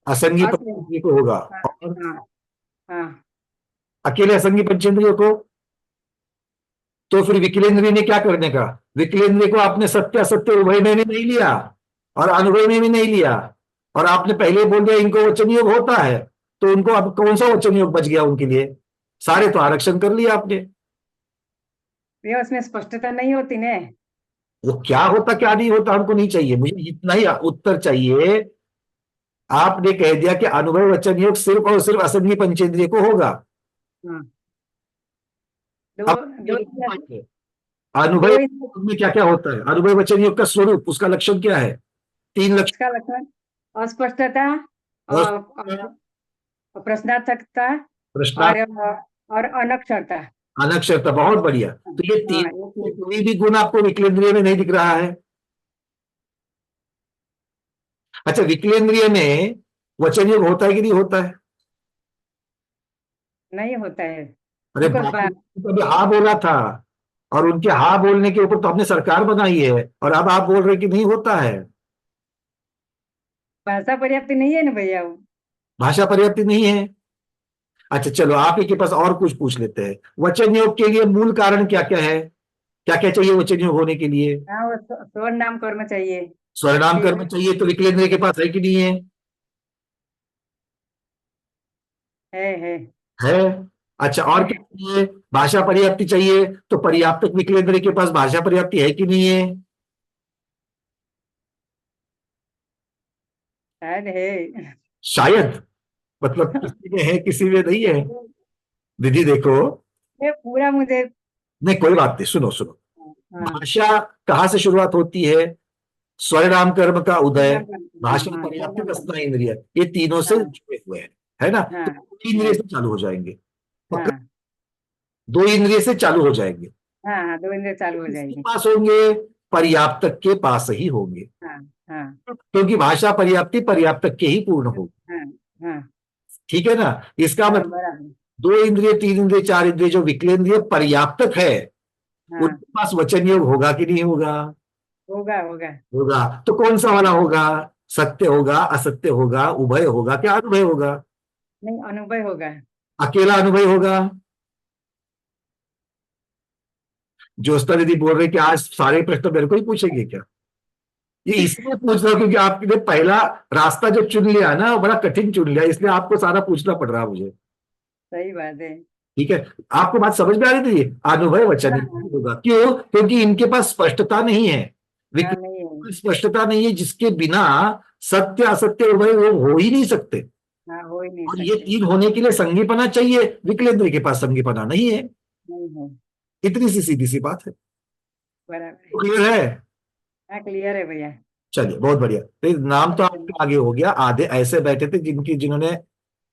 असंगी पंचेंद्रिय को होगा। और हाँ, अकेले असंगी पंचेंद्रिय को? तो फिर विकलेंद्रिय ने क्या करने का? विकलेंद्रिय को आपने सत्य असत्य उभय में भी नहीं लिया और अनुभव में भी नहीं लिया, और आपने पहले बोल दिया इनको वचन योग होता है, तो उनको अब कौन सा वचन योग बच गया उनके लिए? सारे तो आरक्षण कर लिया आपने। भैया उसमें स्पष्टता नहीं होती ने। वो क्या होता क्या नहीं होता हमको नहीं चाहिए, मुझे इतना ही उत्तर चाहिए। आपने कह दिया कि अनुभव वचन योग सिर्फ और सिर्फ असंगी पंचेंद्रिय को होगा। अनुभव में क्या क्या होता है? अनुभव वचन योग का स्वरूप, उसका लक्षण क्या है? 3 लक्षण का लक्षण अस्पष्टता, प्रश्नार्थकता और अनक्षरता। अनक्षरता, बहुत बढ़िया। तो ये कोई भी गुण आपको विकलेंद्रिय में नहीं दिख रहा है। अच्छा, विकलेंद्रिय में वचन योग होता है कि नहीं होता है? नहीं होता है। अरे अभी हाँ बोला था, और उनके हाँ बोलने के ऊपर तो आपने सरकार बनाई है, और अब आप बोल रहे कि नहीं होता है। भाषा पर्याप्त नहीं है ना भैया, भाषा पर्याप्त नहीं है। अच्छा चलो, आप ही के पास और कुछ पूछ लेते हैं। वचन योग के लिए मूल कारण क्या क्या है? क्या क्या चाहिए वचन योग होने के लिए? स्वर नाम कर्म चाहिए। स्वरनाम कर्म चाहिए, तो विकलेंद्रिय के पास है कि नहीं है? है। अच्छा, और क्या चाहिए? भाषा पर्याप्ति चाहिए, तो पर्याप्तक विकलेंद्रिय के पास भाषा पर्याप्ति है कि नहीं है? शायद है। शायद मतलब किसी में है किसी में नहीं है। दीदी देखो, ये पूरा मुझे नहीं कोई बात नहीं, सुनो सुनो। भाषा कहाँ से शुरुआत होती है? स्वरनाम कर्म का उदय, भाषा पर्याप्तक अस्ना इंद्रिय, ये तीनों से जुड़े हुए हैं, है ना? तो 2 इंद्रिय से चालू हो जाएंगे, 2 इंद्रिय से चालू हो जाएंगे। 2 इंद्रिय चालू हो जाएंगे। पास होंगे, पर्याप्तक के पास ही होंगे, क्योंकि भाषा पर्याप्ति पर्याप्तक के ही पूर्ण होगी। ठीक है ना? इसका मतलब 2 इंद्रिय, 3 इंद्रिय, 4 इंद्रिय जो विकलेंद्रिय पर्याप्तक है, उनके पास वचन योग होगा कि नहीं होगा? होगा होगा होगा। तो कौन सा वाला होगा? सत्य होगा, असत्य होगा, उभय होगा, क्या अनुभय होगा? नहीं, अनुभय होगा। अकेला अनुभय होगा। ज्योत्सना दीदी बोल रहे कि आज सारे प्रश्न मेरे को ही पूछेंगे क्या? ये इसलिए पूछ रहा हूं क्योंकि आपने पहला रास्ता जो चुन लिया ना, बड़ा कठिन चुन लिया, इसलिए आपको सारा पूछना पड़ रहा मुझे। सही बात है। ठीक है, आपको बात समझ में आ रही थी? अनुभय वचन होगा, क्यों? क्योंकि इनके पास स्पष्टता नहीं है, स्पष्टता नहीं है, जिसके बिना सत्य असत्य उभय वो हो ही नहीं सकते। हो ही नहीं और सकते। ये 3 होने के लिए संगीपना चाहिए, विकलेंद्रिय के पास संगीपना नहीं है। इतनी सी सीधी सी बात है। बराबर। क्लियर है? क्लियर है भैया। चलिए, बहुत बढ़िया। तो नाम तो आपका आगे हो गया। आधे ऐसे बैठे थे जिन्होंने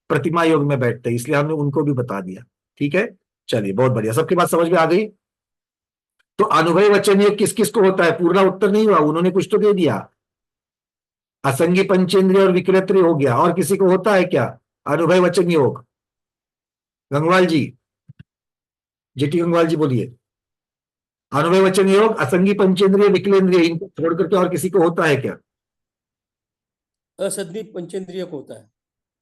प्रतिमा योग में बैठते, इसलिए हमने उनको भी बता दिया। ठीक है, चलिए बहुत बढ़िया, सबकी बात समझ में आ गई। तो अनुभव वचन योग किस किस को होता है? पूरा उत्तर नहीं हुआ, उन्होंने कुछ तो दे दिया। असंगी पंचेंद्रिय और विकलेंद्रिय हो गया, और किसी को होता है क्या अनुभव वचन योग? गंगवाल जी, जेटी गंगवाल जी बोलिए। अनुभव वचन योग असंगी पंचेंद्रिय विकलेंद्रिय इनको छोड़ करके और किसी को होता है क्या? असंगी पंचेंद्रिय को होता है।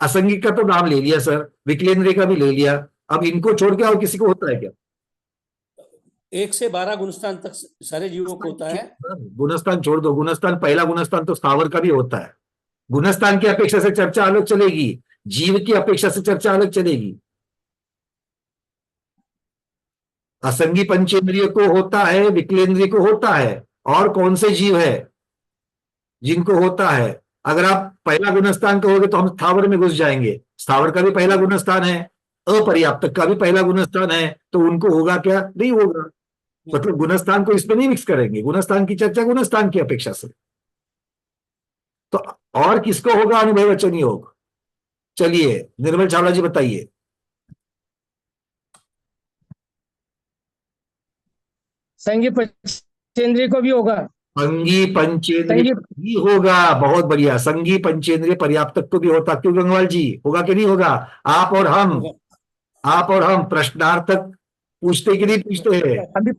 असंगी का तो नाम ले लिया सर, विकलेंद्रिय का भी ले लिया, अब इनको छोड़ के और किसी को होता है क्या? 1 से 12 गुणस्थान तक सारे जीवों को होता है। गुणस्थान छोड़ दो, गुणस्थान पहला गुणस्थान तो स्थावर का भी होता है। गुणस्थान की अपेक्षा से चर्चा अलग चलेगी। जीव की अपेक्षा से चर्चा अलग चलेगी। असंगी पंचेंद्रिय को होता है, विकलेंद्रिय को होता है, और कौन से जीव है जिनको होता है। अगर आप पहला गुणस्थान कहोगे तो हम स्थावर में घुस जाएंगे। स्थावर का भी पहला गुणस्थान है, अपर्याप्तक का भी पहला गुणस्थान है, तो उनको होगा क्या? नहीं होगा। मतलब गुणस्थान को इसमें नहीं मिक्स करेंगे, गुणस्थान की चर्चा गुणस्थान की अपेक्षा से। तो और किसको होगा अनुभव वचन योग? चलिए निर्मल चावला जी बताइए। संगी पंचेंद्रिय को भी होगा। संगी पंचेंद्रिय भी होगा, बहुत बढ़िया। संगी पंचेंद्रिय पर्याप्तक को भी होता। क्यों गंगवाल जी, होगा कि नहीं होगा? आप और हम प्रश्नार्थक पूछते कि नहीं पूछते हैं? अभी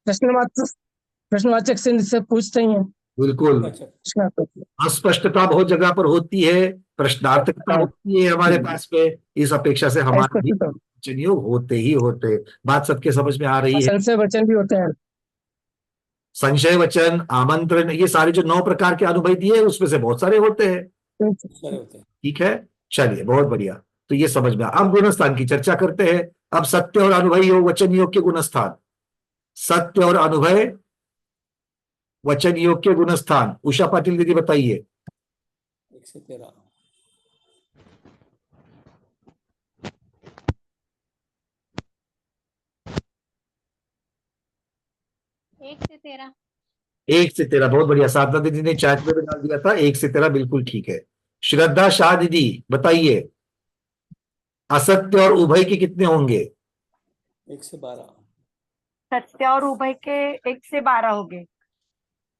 प्रश्नवाचक से पूछते ही हैं। बिल्कुल। अस्पष्टता बहुत जगह पर होती है, प्रश्नार्थकता होती है हमारे पास में, इस अपेक्षा से हमारे वचन योग होते ही होते। बात सबके समझ में आ रही है? संशय वचन भी होते हैं। संशय वचन, आमंत्रण, ये सारे जो 9 प्रकार के अनुभव दिए उसमें से बहुत सारे होते हैं। ठीक है, चलिए बहुत बढ़िया। तो ये समझ में। अब गुणस्थान की चर्चा करते हैं। अब सत्य और अनुभव योग वचन योग के गुणस्थान। सत्य और अनुभव वचन योग के गुणस्थान उषा पाटिल दीदी बताइए। 1 से 13। एक से 13। 1 से 13 बहुत बढ़िया। साधना दीदी ने चैट में भी डाल दिया था 1 से 13, बिल्कुल ठीक है। श्रद्धा शाह दीदी बताइए, असत्य और उभय के कितने होंगे? 1 से 12। सत्य और उभय के 1 से 12 हो गए।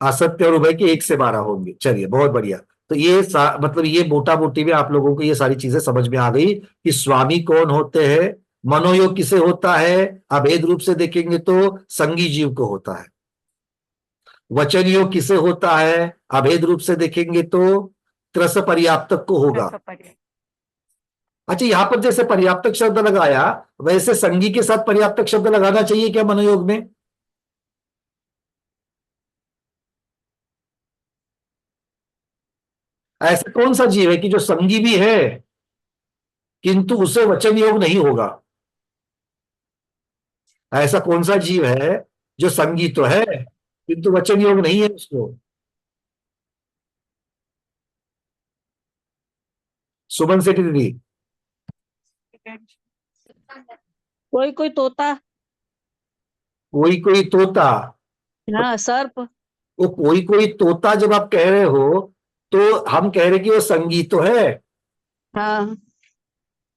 असत्य और उभय के 1 से 12 होंगे। चलिए बहुत बढ़िया। तो ये मतलब ये मोटा मोटी में आप लोगों को ये सारी चीजें समझ में आ गई कि स्वामी कौन होते हैं, मनोयोग किसे होता है। अभेद रूप से देखेंगे तो संगी जीव को होता है। वचन योग किसे होता है, अभेद रूप से देखेंगे तो त्रस पर्याप्तक को होगा। अच्छा, यहां पर जैसे पर्याप्तक शब्द लगाया, वैसे संगी के साथ पर्याप्तक शब्द लगाना चाहिए क्या मनोयोग में? ऐसा कौन सा जीव है कि जो संगी भी है किंतु उसे वचन योग नहीं होगा? ऐसा कौन सा जीव है जो संगी तो है किंतु वचन योग नहीं है उसको? सुमन सेठी दीदी। कोई कोई तोता। कोई कोई तोता। हाँ, सर्प। वो कोई कोई तोता जब आप कह रहे हो तो हम कह रहे कि वो संगी तो है, हाँ,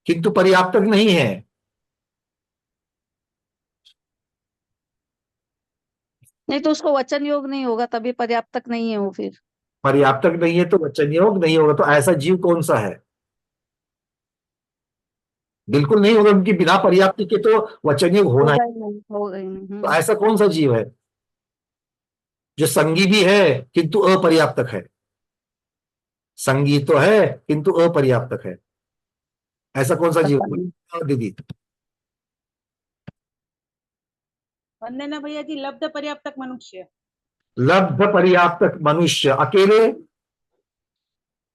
किंतु पर्याप्तक नहीं है। नहीं तो उसको वचन योग नहीं होगा, तभी पर्याप्तक नहीं है वो। फिर पर्याप्तक नहीं है तो वचन योग नहीं होगा। तो ऐसा जीव कौन सा है? बिल्कुल नहीं होगा, उनकी बिना पर्याप्त के तो वचन योग होना है। होगा ही नहीं। तो ऐसा कौन सा जीव है जो संगी भी है किंतु अपर्याप्तक है? संगी तो है किंतु अपर्याप्तक है। ऐसा कौन सा जीव है दीदी? वंदना भैया जी, लब्ध पर्याप्तक मनुष्य। लब्ध पर्याप्तक मनुष्य अकेले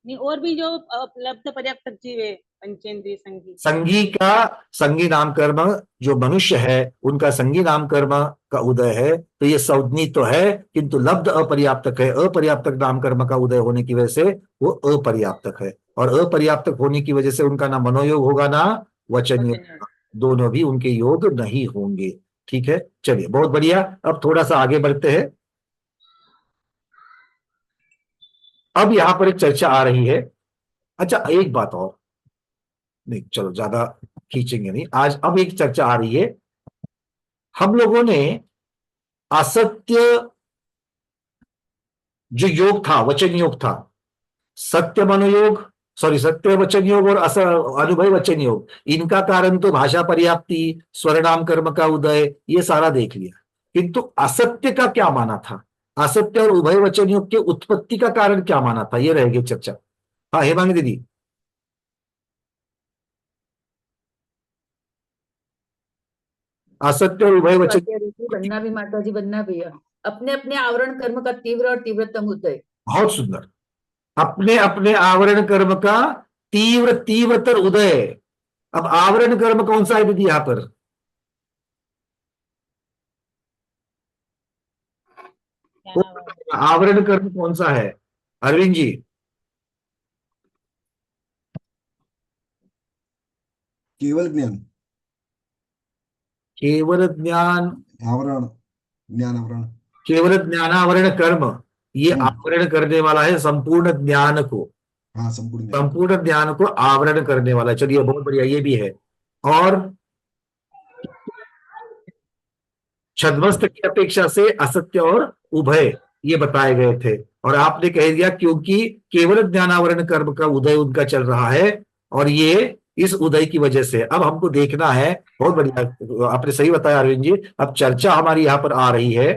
नहीं, और भी जो लब्ध पर्याप्तक जीव है पंचेंद्रिय संगी। संगी का संगी नाम कर्म जो मनुष्य है उनका संगी नाम कर्म का उदय है, तो ये संज्ञी तो है किंतु लब्ध अपर्याप्तक है। अपर्याप्तक नाम कर्म का उदय होने की वजह से वो अपर्याप्तक है, और अपर्याप्तक होने की वजह से उनका ना मनोयोग होगा ना वचन योग, दोनों भी उनके योग नहीं होंगे। ठीक है, चलिए बहुत बढ़िया। अब थोड़ा सा आगे बढ़ते हैं। अब यहां पर एक चर्चा आ रही है। अच्छा, एक बात और, नहीं चलो ज्यादा खींचेंगे नहीं आज। अब एक चर्चा आ रही है, हम लोगों ने असत्य जो योग था वचन योग था, सत्य मनोयोग, सॉरी सत्य वचन योग और अनुभव वचन योग, इनका कारण तो भाषा पर्याप्ति, स्वरनाम कर्म का उदय, ये सारा देख लिया। किंतु असत्य का क्या माना था, असत्य और उभय वचन योग के उत्पत्ति का कारण क्या माना था, ये रहेगी चर्चा। हाँ हेमांगी दीदी। असत्य और उभय वचन। बनना भी माता जी, बनना भैया, अपने अपने आवरण कर्म का तीव्र और तीव्रतम उदय। बहुत सुंदर। अपने अपने आवरण कर्म का तीव्र तीव्रतर उदय। अब आवरण कर्म कौन सा है दीदी यहां पर? आवरण कर्म कौन सा है अरविंद जी? केवल ज्ञान, केवल ज्ञान, आवरण, ज्ञान आवरण। केवल ज्ञानावरण कर्म, ये हम्म। आवरण करने वाला है संपूर्ण ज्ञान को। हाँ, संपूर्ण ज्ञान। संपूर्ण ज्ञान को आवरण करने वाला। चलिए बहुत बढ़िया, ये भी है। और छद्मस्त की अपेक्षा से असत्य और उभय ये बताए गए थे। और आपने कह दिया क्योंकि केवल ज्ञानावरण कर्म का उदय उनका चल रहा है, और ये इस उदय की वजह से। अब हमको देखना है, बहुत बढ़िया आपने सही बताया अरविंद जी। अब चर्चा हमारी यहां पर आ रही है,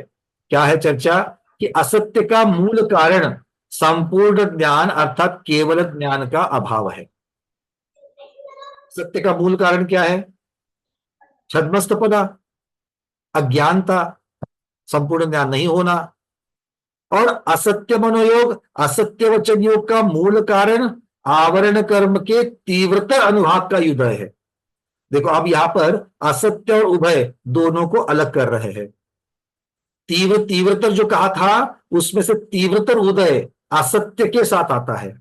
क्या है चर्चा? कि असत्य का मूल कारण संपूर्ण ज्ञान अर्थात केवल ज्ञान का अभाव है। सत्य का मूल कारण क्या है? छद्मस्तपना, अज्ञानता, संपूर्ण ज्ञान नहीं होना। और असत्य मनोयोग, असत्य वचन योग का मूल कारण आवरण कर्म के तीव्रतर अनुभाग का उदय है। देखो अब यहां पर असत्य और उभय दोनों को अलग कर रहे हैं। तीव्रतर जो कहा था उसमें से तीव्रतर उदय असत्य के साथ आता है।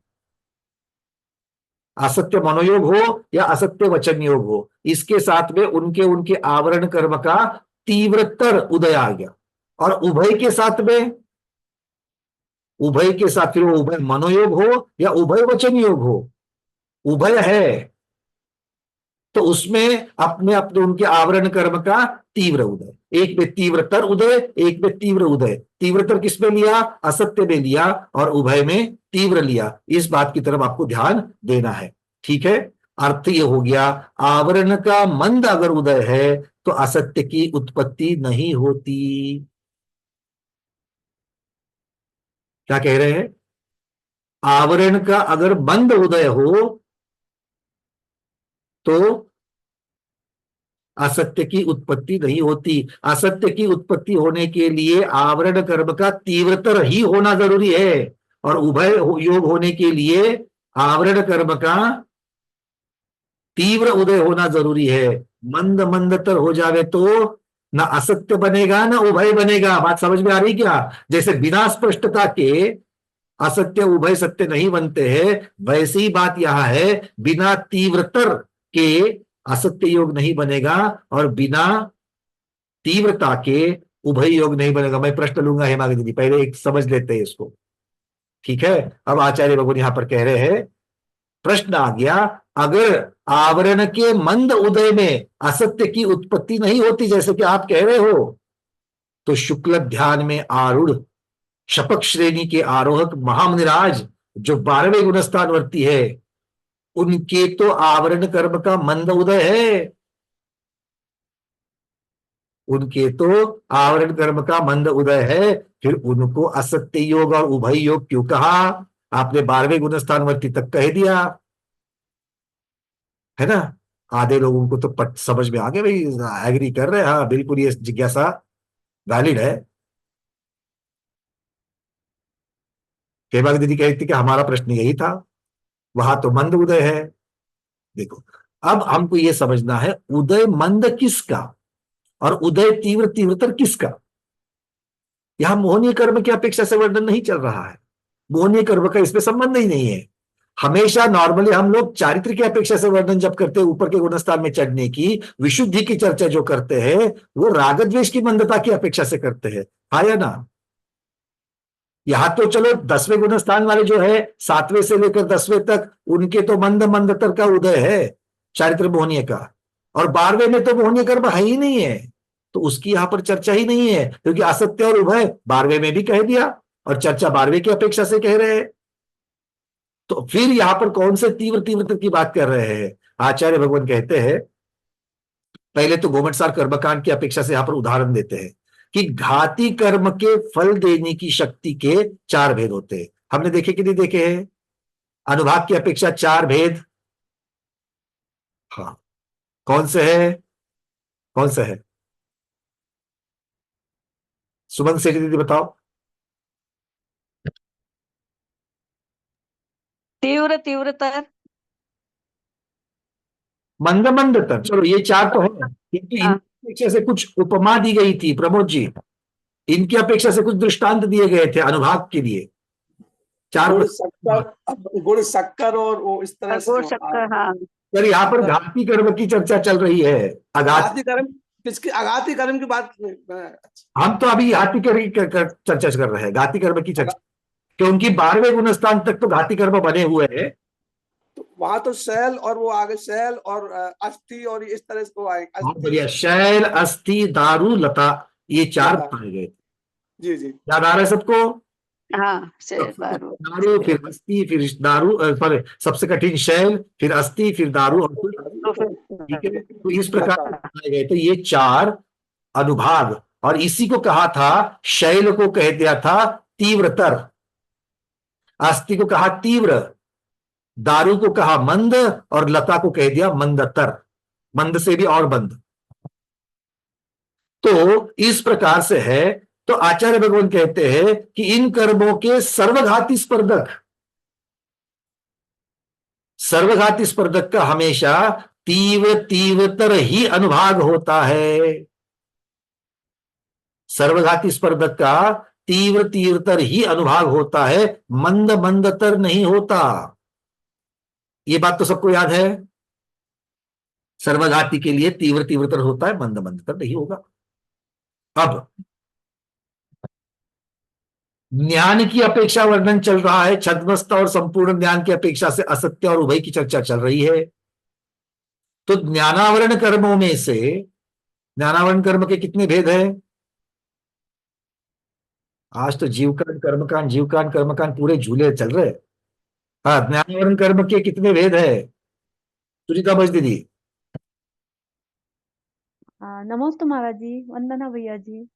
असत्य मनोयोग हो या असत्य वचन योग हो, इसके साथ में उनके उनके आवरण कर्म का तीव्रतर उदय आ गया। और उभय के साथ में, उभय के साथ फिर वो उभय मनोयोग हो या उभय वचन योग हो, उभय है तो उसमें अपने अपने उनके आवरण कर्म का तीव्र उदय। एक में तीव्रतर उदय, एक में तीव्र उदय। तीव्रतर किस में लिया? असत्य में लिया, और उभय में तीव्र लिया। इस बात की तरफ आपको ध्यान देना है, ठीक है? अर्थ ये हो गया, आवरण का मंद अगर उदय है तो असत्य की उत्पत्ति नहीं होती। क्या कह रहे हैं? आवरण का अगर मंद उदय हो तो असत्य की उत्पत्ति नहीं होती। असत्य की उत्पत्ति होने के लिए आवरण कर्म का तीव्रतर ही होना जरूरी है, और उभय योग होने के लिए आवरण कर्म का तीव्र उदय होना जरूरी है। मंद मंदतर हो जावे तो ना असत्य बनेगा ना उभय बनेगा। बात समझ में आ रही क्या? जैसे बिना स्पष्टता के असत्य उभय सत्य नहीं बनते हैं, वैसी बात यहां है, बिना तीव्रतर के असत्य योग नहीं बनेगा, और बिना तीव्रता के उभय योग नहीं बनेगा। मैं प्रश्न लूंगा हेमांगी दीदी, पहले एक समझ लेते हैं इसको, ठीक है? अब आचार्य भगवान यहां पर कह रहे हैं, प्रश्न आ गया, अगर आवरण के मंद उदय में असत्य की उत्पत्ति नहीं होती जैसे कि आप कह रहे हो, तो शुक्ल ध्यान में आरूढ़ शपक श्रेणी के आरोहक महामुनिराज जो 12वें गुणस्थानवर्ती है, उनके तो आवरण कर्म का मंद उदय है। उनके तो आवरण कर्म का मंद उदय है, फिर उनको असत्य योग और उभय योग क्यों कहा? आपने 12वें गुणस्थानवर्ती तक कह दिया है ना। आधे लोगों को तो समझ में आ गया, भाई एग्री कर रहे हैं, हाँ बिल्कुल ये जिज्ञासा वैलिड है। हेमा दीदी कहती कि हमारा प्रश्न यही था, वहां तो मंद उदय है। देखो अब हमको ये समझना है, उदय मंद किसका और उदय तीव्र तीव्रतर किसका? यहां मोहनीय कर्म की अपेक्षा से वर्णन नहीं चल रहा है। मोहनीय कर्म का इसमें संबंध ही नहीं है। हमेशा नॉर्मली हम लोग चारित्र की अपेक्षा से वर्णन जब करते हैं, ऊपर के गुणस्थान में चढ़ने की विशुद्धि की चर्चा जो करते हैं, वो राग द्वेष की मंदता की अपेक्षा से करते हैं, हाँ या ना? यहां तो चलो 10वें गुणस्थान वाले जो है 7वें से लेकर 10वें तक, उनके तो मंद मंदतर का उदय है चारित्र मोहनीय का, और 12वें में तो मोहनीय कर्म है ही नहीं है, तो उसकी यहां पर चर्चा ही नहीं है, क्योंकि असत्य और उभय 12वें में भी कह दिया और चर्चा 12वें की अपेक्षा से कह रहे हैं। तो फिर यहां पर कौन से तीव्र तीव्रता की बात कर रहे हैं? आचार्य भगवान कहते हैं, पहले तो गोमटसार कर्मकांड की अपेक्षा से यहां पर उदाहरण देते हैं कि घाती कर्म के फल देने की शक्ति के 4 भेद होते हैं। हमने देखे कि नहीं देखे हैं? अनुभाग की अपेक्षा 4 भेद, हाँ कौन से है? कौन से है? सुमन सेठी दीदी बताओ। तीव्र तीव्रतर, मंद मंदतर, चलो ये 4 तो है, क्योंकि इनकी अपेक्षा से कुछ उपमा दी गई थी प्रमोद जी, इनकी अपेक्षा से कुछ दृष्टांत दिए गए थे अनुभाग के लिए। 4 गुड़ शक्कर और वो इस तरह से गुड़ शक्कर, हाँ। पर यहाँ पर घाती कर्म की चर्चा चल रही है। आघाती कर्म, किसकी आघाती कर्म की बात? हम तो अभी घाती कर्म की चर्चा कर रहे हैं, घाती कर्म की चर्चा, क्योंकि 12वें गुणस्थान तक तो घाती कर्म बने हुए हैं। तो वहां तो शैल और वो आगे शैल और अस्थि और इस तरह से वो आएगा। बढ़िया, शैल, अस्थि, दारू, लता, ये 4 पाए गए। जी जी, याद आ रहा है सबको? हाँ, शैल, दारू, दारू, फिर अस्थि, फिर दारू, पर सबसे कठिन शैल, फिर अस्थि, फिर दारू और फिर, ठीक है। तो इस प्रकार पाए गए। तो ये 4 अनुभाग, और इसी को कहा था, शैल को कह दिया था तीव्रतर, अस्थि को कहा तीव्र, दारू को कहा मंद, और लता को कह दिया मंदतर, मंद से भी और मंद। तो इस प्रकार से है। तो आचार्य भगवान कहते हैं कि इन कर्मों के सर्वघाती स्पर्धक, सर्वघाती स्पर्धक का हमेशा तीव्रतर ही अनुभाग होता है। सर्वघाती स्पर्धक का तीव्रतर ही अनुभाग होता है, मंदतर नहीं होता। ये बात तो सबको याद है। सर्वघाती के लिए तीव्रतर होता है, मंदतर नहीं होगा। अब ज्ञान की अपेक्षा वर्णन चल रहा है, छद्मस्त और संपूर्ण ज्ञान की अपेक्षा से असत्य और उभय की चर्चा चल रही है। तो ज्ञानावरण कर्मों में से, ज्ञानावरण कर्म के कितने भेद हैं? आज तो जीवकांड कर्मकांड कर्मकांड पूरे झूले चल रहे। हाँ, ज्ञानावरण कर्म के कितने भेद है सुनीता बज दीदी? नमस्ते महाराज जी, वंदना भैया जी।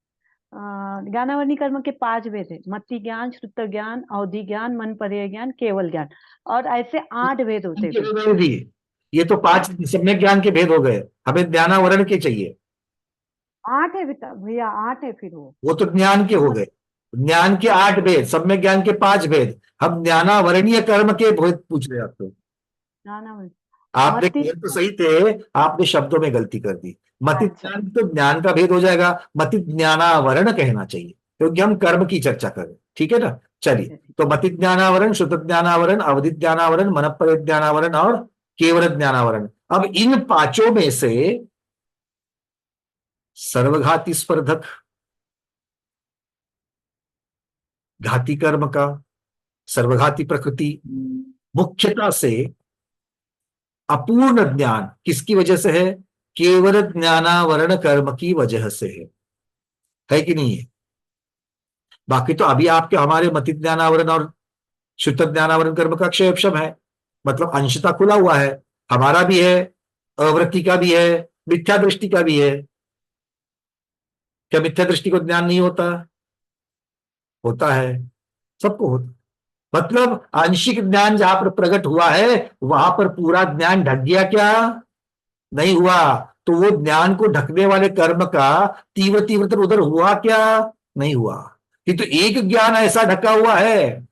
ज्ञानावरणी कर्म के 5 भेद है, मति ज्ञान, श्रुत ज्ञान, अवधि ज्ञान, मन पर्याय ज्ञान, केवल ज्ञान, और ऐसे 8 भेद होते हैं। ये तो 5 सम्यक ज्ञान के भेद हो गए, हमें ज्ञानावरण के चाहिए। 8 है भैया, 8 है फिर वो तो ज्ञान के हो गए, ज्ञान के 8 भेद, सम्यक ज्ञान के 5 भेद। हम ज्ञानावरणीय कर्म के भेद पूछ रहे हैं आपको। आपने तो सही थे, आपने शब्दों में गलती कर दी। मति ज्ञान तो ज्ञान का भेद हो जाएगा, मति ज्ञानावरण कहना चाहिए, क्योंकि हम कर्म की चर्चा करें, ठीक है ना। चलिए, तो मति ज्ञानावरण, श्रुत ज्ञानावरण, अवधि ज्ञानावरण, मनःपर्य ज्ञानावरण और केवल ज्ञानावरण। अब इन 5 में से सर्वघाती स्पर्धक, घाती कर्म का सर्वघाती प्रकृति मुख्यता से अपूर्ण ज्ञान किसकी वजह से है? केवल ज्ञानावरण कर्म की वजह से है कि नहीं है? बाकी तो अभी आपके हमारे मति ज्ञानावरण और शुद्ध ज्ञानावरण कर्म का क्षेपशम है, मतलब अंशता खुला हुआ है, हमारा भी है, अवृत्ति का भी है, मिथ्या दृष्टि का भी है। क्या मिथ्या दृष्टि को ज्ञान नहीं होता? होता है, सबको होता। मतलब आंशिक ज्ञान जहां पर प्रकट हुआ है वहां पर पूरा ज्ञान ढक गया क्या? नहीं हुआ। तो वो ज्ञान को ढकने वाले कर्म का तीव्रतर उधर हुआ क्या? नहीं हुआ। किंतु एक ज्ञान ऐसा ढका हुआ है,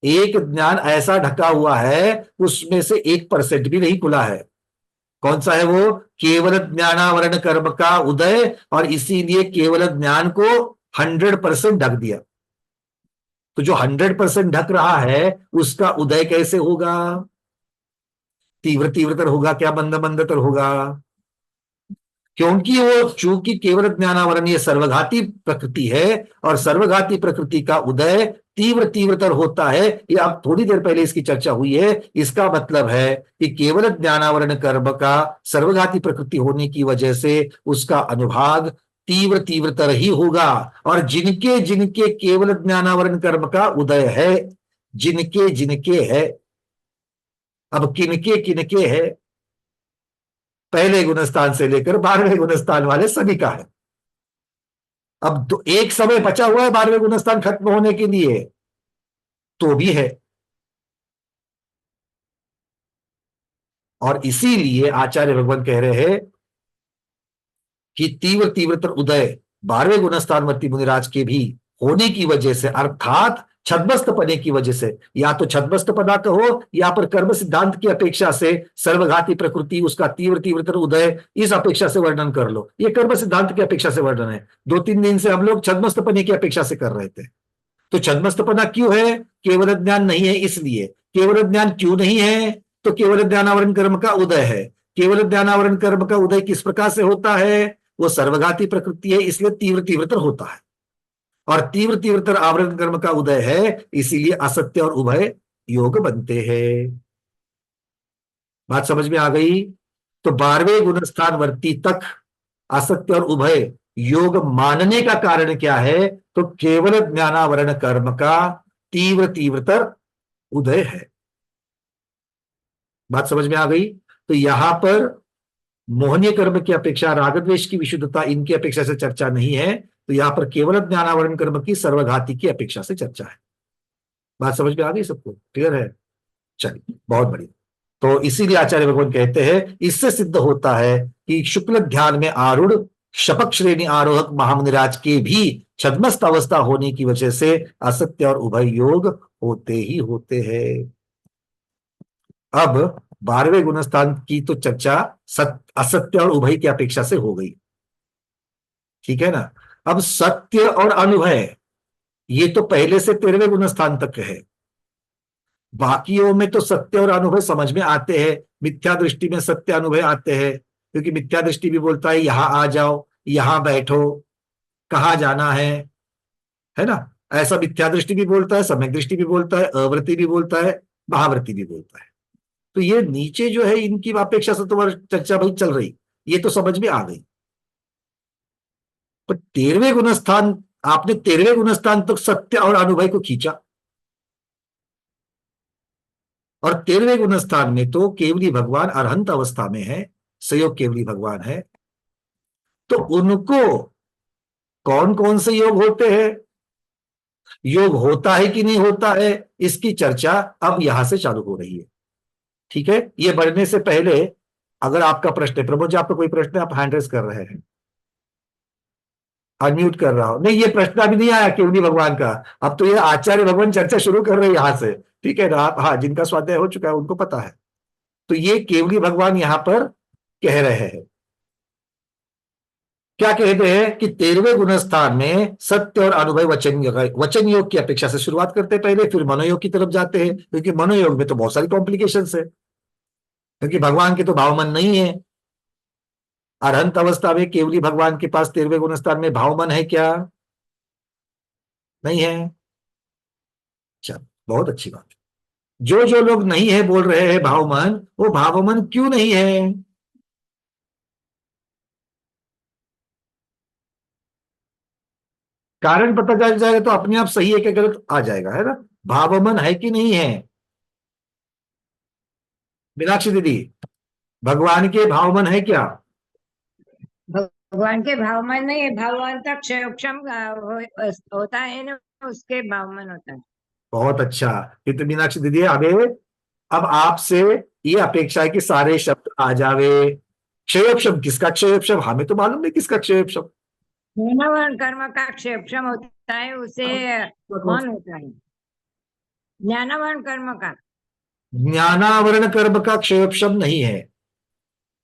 एक ज्ञान ऐसा ढका हुआ है, उसमें से 1% भी नहीं खुला है। कौन सा है वो? केवल ज्ञानावरण कर्म का उदय, और इसीलिए केवल ज्ञान को 100% ढक दिया। तो जो 100% ढक रहा है उसका उदय कैसे होगा? तीव्रतर होगा क्या? मंदतर होगा? क्योंकि वो चूंकि केवल ज्ञानावरण ये सर्वघाती प्रकृति है, और सर्वघाती प्रकृति का उदय तीव्रतर होता है। ये अब थोड़ी देर पहले इसकी चर्चा हुई है। इसका मतलब है कि केवल ज्ञानावरण कर्म का सर्वघाती प्रकृति होने की वजह से उसका अनुभाग तीव्रतर ही होगा। और जिनके जिनके केवल ज्ञानावरण कर्म का उदय है, जिनके है, अब किनके है? पहले गुणस्थान से लेकर 12वें गुणस्थान वाले सभी का है। अब तो एक समय बचा हुआ है 12वें गुणस्थान खत्म होने के लिए, तो भी है। और इसीलिए आचार्य भगवान कह रहे हैं कि तीव्रतर उदय 12वें गुणस्थानवर्ती मुनिराज के भी होने की वजह से, अर्थात छद्मस्त पने की वजह से, या तो छद्मस्त पना कहो या पर कर्म सिद्धांत की अपेक्षा से सर्वघाती प्रकृति, उसका तीव्र तीव्रतर उदय, इस अपेक्षा से वर्णन कर लो। ये कर्म सिद्धांत की अपेक्षा से वर्णन है। 2-3 दिन से हम लोग छद्मस्त पने की अपेक्षा से कर रहे थे। तो छद्मस्त पना क्यों है? केवल ज्ञान नहीं है इसलिए। केवल ज्ञान क्यों नहीं है? तो केवल ज्ञानावरण कर्म का उदय है। केवल ज्ञानावरण कर्म का उदय किस प्रकार से होता है? वो सर्वघाती प्रकृति है, इसलिए तीव्र तीव्रतर होता है, और तीव्र तीव्रतर आवरण कर्म का उदय है, इसीलिए असत्य और उभय योग बनते हैं। बात समझ में आ गई? तो 12वें गुणस्थान वर्ती तक असत्य और उभय योग मानने का कारण क्या है? तो केवल ज्ञानावरण कर्म का तीव्र तीव्रतर उदय है। बात समझ में आ गई? तो यहां पर मोहनीय कर्म की अपेक्षा, राग द्वेष की विशुद्धता, इनकी अपेक्षा से चर्चा नहीं है। तो यहां पर केवल ज्ञानावरण कर्म की सर्वघाती की अपेक्षा से चर्चा है। बात समझ में आ गई सबको? क्लियर है? चलिए, बहुत बढ़िया। तो इसीलिए आचार्य भगवान कहते हैं, इससे सिद्ध होता है कि शुक्ल ध्यान में आरूढ़ शपक श्रेणी आरोहक महामुनिराज के भी छद्मस्त अवस्था होने की वजह से असत्य और उभय योग होते ही होते हैं। अब 12वें गुणस्थान की तो चर्चा असत्य और उभय की अपेक्षा से हो गई, ठीक है ना। अब सत्य और अनुभय, ये तो पहले से 13वें गुणस्थान तक है। बाकियों में तो सत्य और अनुभव समझ में आते हैं। मिथ्या दृष्टि में सत्य अनुभव आते हैं, क्योंकि मिथ्या दृष्टि भी बोलता है यहां आ जाओ, यहां बैठो, कहाँ जाना है ना। ऐसा मिथ्या दृष्टि भी बोलता है, सम्यक दृष्टि भी बोलता है, अवृत्ति भी बोलता है, महावृत्ति भी बोलता है। तो ये नीचे जो है, इनकी अपेक्षा से तुम्हारी चर्चा भाई चल रही, ये तो समझ में आ गई। पर 13वें गुणस्थान, आपने 13वें गुणस्थान तक सत्य और अनुभव को खींचा, और 13वें गुणस्थान में तो केवली भगवान अरहंत अवस्था में है, संयोग केवली भगवान है। तो उनको कौन कौन से योग होते हैं, योग होता है कि नहीं होता है, इसकी चर्चा अब यहां से चालू हो रही है, ठीक है। ये बढ़ने से पहले अगर आपका प्रश्न है, प्रमोद जी आपका कोई प्रश्न है, आप हैंड रेस कर रहे हैं, अनम्यूट कर रहा हूं। नहीं, ये प्रश्न अभी नहीं आया केवली भगवान का, अब तो ये आचार्य भगवान चर्चा शुरू कर रहे हैं यहां से, ठीक है ना। आप, हाँ, जिनका स्वाध्याय हो चुका है उनको पता है। तो ये केवली भगवान यहां पर कह रहे हैं, क्या कहते हैं कि 13वें गुणस्थान में सत्य और अनुभव वचन योग की अपेक्षा से शुरुआत करते हैं पहले, फिर मनोयोग की तरफ जाते हैं, क्योंकि मनोयोग में तो बहुत सारी कॉम्प्लिकेशंस है, क्योंकि भगवान के तो भावमन नहीं है। अरहंत अवस्था में केवली भगवान के पास 13वें गुणस्थान में भावमन है क्या? नहीं है। चलो, बहुत अच्छी बात। जो जो लोग नहीं है बोल रहे हैं भावमन, वो भावमन क्यों नहीं है? कारण पता चल जाएगा तो अपने आप सही है क्या गलत आ जाएगा, है ना। भावमन है कि नहीं है? मीनाक्षी दीदी, भगवान के भावमन है क्या? भगवान के भावमन नहीं है, भगवान का क्षम होता है ना, उसके भावमन होता है। बहुत अच्छा। ये तो मीनाक्षी दीदी अब आपसे ये अपेक्षा है कि सारे शब्द आ जावे। क्षय शब्द किसका? क्षय शब्द हमें तो मालूम नहीं किसका क्षय शब्द। ज्ञानावरण कर्म का क्षेम होता है, उसे कौन होता है? ज्ञानावरण कर्म का। ज्ञानावरण कर्म का क्षय शब्द नहीं है।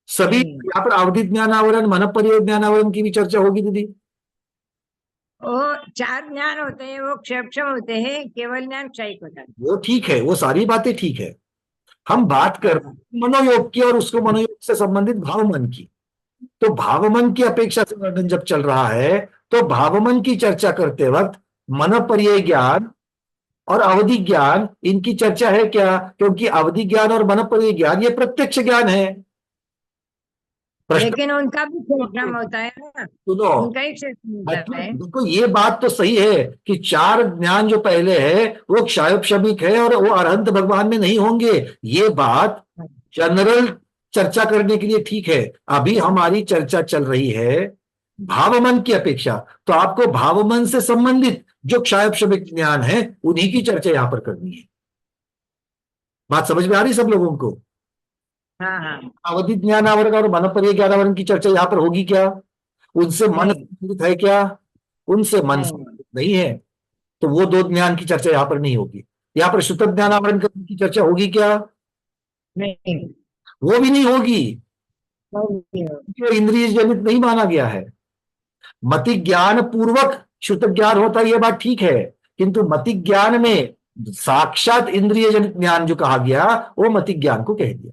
सभी यहाँ पर अवधि ज्ञानावरण, मनपर्य ज्ञानावरण की भी चर्चा होगी दीदी। वो 4 ज्ञान होते हैं, वो क्षेम होते हैं, केवल ज्ञान क्षयिक होता है। वो ठीक है, वो सारी बातें ठीक है। हम बात कर मनोयोग की और उसको मनोयोग से संबंधित भावमन की। तो भावमन की अपेक्षा से वर्णन जब चल रहा है, तो भावमन की चर्चा करते वक्त मनपर्य ज्ञान और अवधि ज्ञान, इनकी चर्चा है क्या? क्योंकि अवधि ज्ञान और मनपर्य ज्ञान ये प्रत्यक्ष ज्ञान है। लेकिन उनका भी क्षेम होता है ना, सुनो, उनका ही क्षेम होता है। देखो ये बात तो सही है कि 4 ज्ञान जो पहले है वो क्षायोपशमिक है और वो अरहंत भगवान में नहीं होंगे। ये बात जनरल चर्चा करने के लिए ठीक है। अभी हमारी चर्चा चल रही है भावमन की अपेक्षा, तो आपको भावमन से संबंधित जो क्षायोपशमिक ज्ञान है उन्हीं की चर्चा यहां पर करनी है। बात समझ में आ रही सब लोगों को? हाँ। अवधि ज्ञानावरण और मनपर्य ज्ञानावरण की चर्चा यहाँ पर होगी क्या? उनसे मन संबंधित है क्या? उनसे मन संबंधित नहीं है। तो वो दो ज्ञान की चर्चा यहाँ पर नहीं होगी। यहाँ पर शुद्ध ज्ञान आवरण कर्म की चर्चा होगी क्या? नहीं, वो भी नहीं होगी, नहीं, क्योंकि इंद्रिय जनित नहीं माना गया है। मति ज्ञान पूर्वक शुद्ध ज्ञान होता है, ये बात ठीक है, किंतु मति ज्ञान में साक्षात इंद्रिय जनित ज्ञान जो कहा गया वो मति ज्ञान को कह दिया।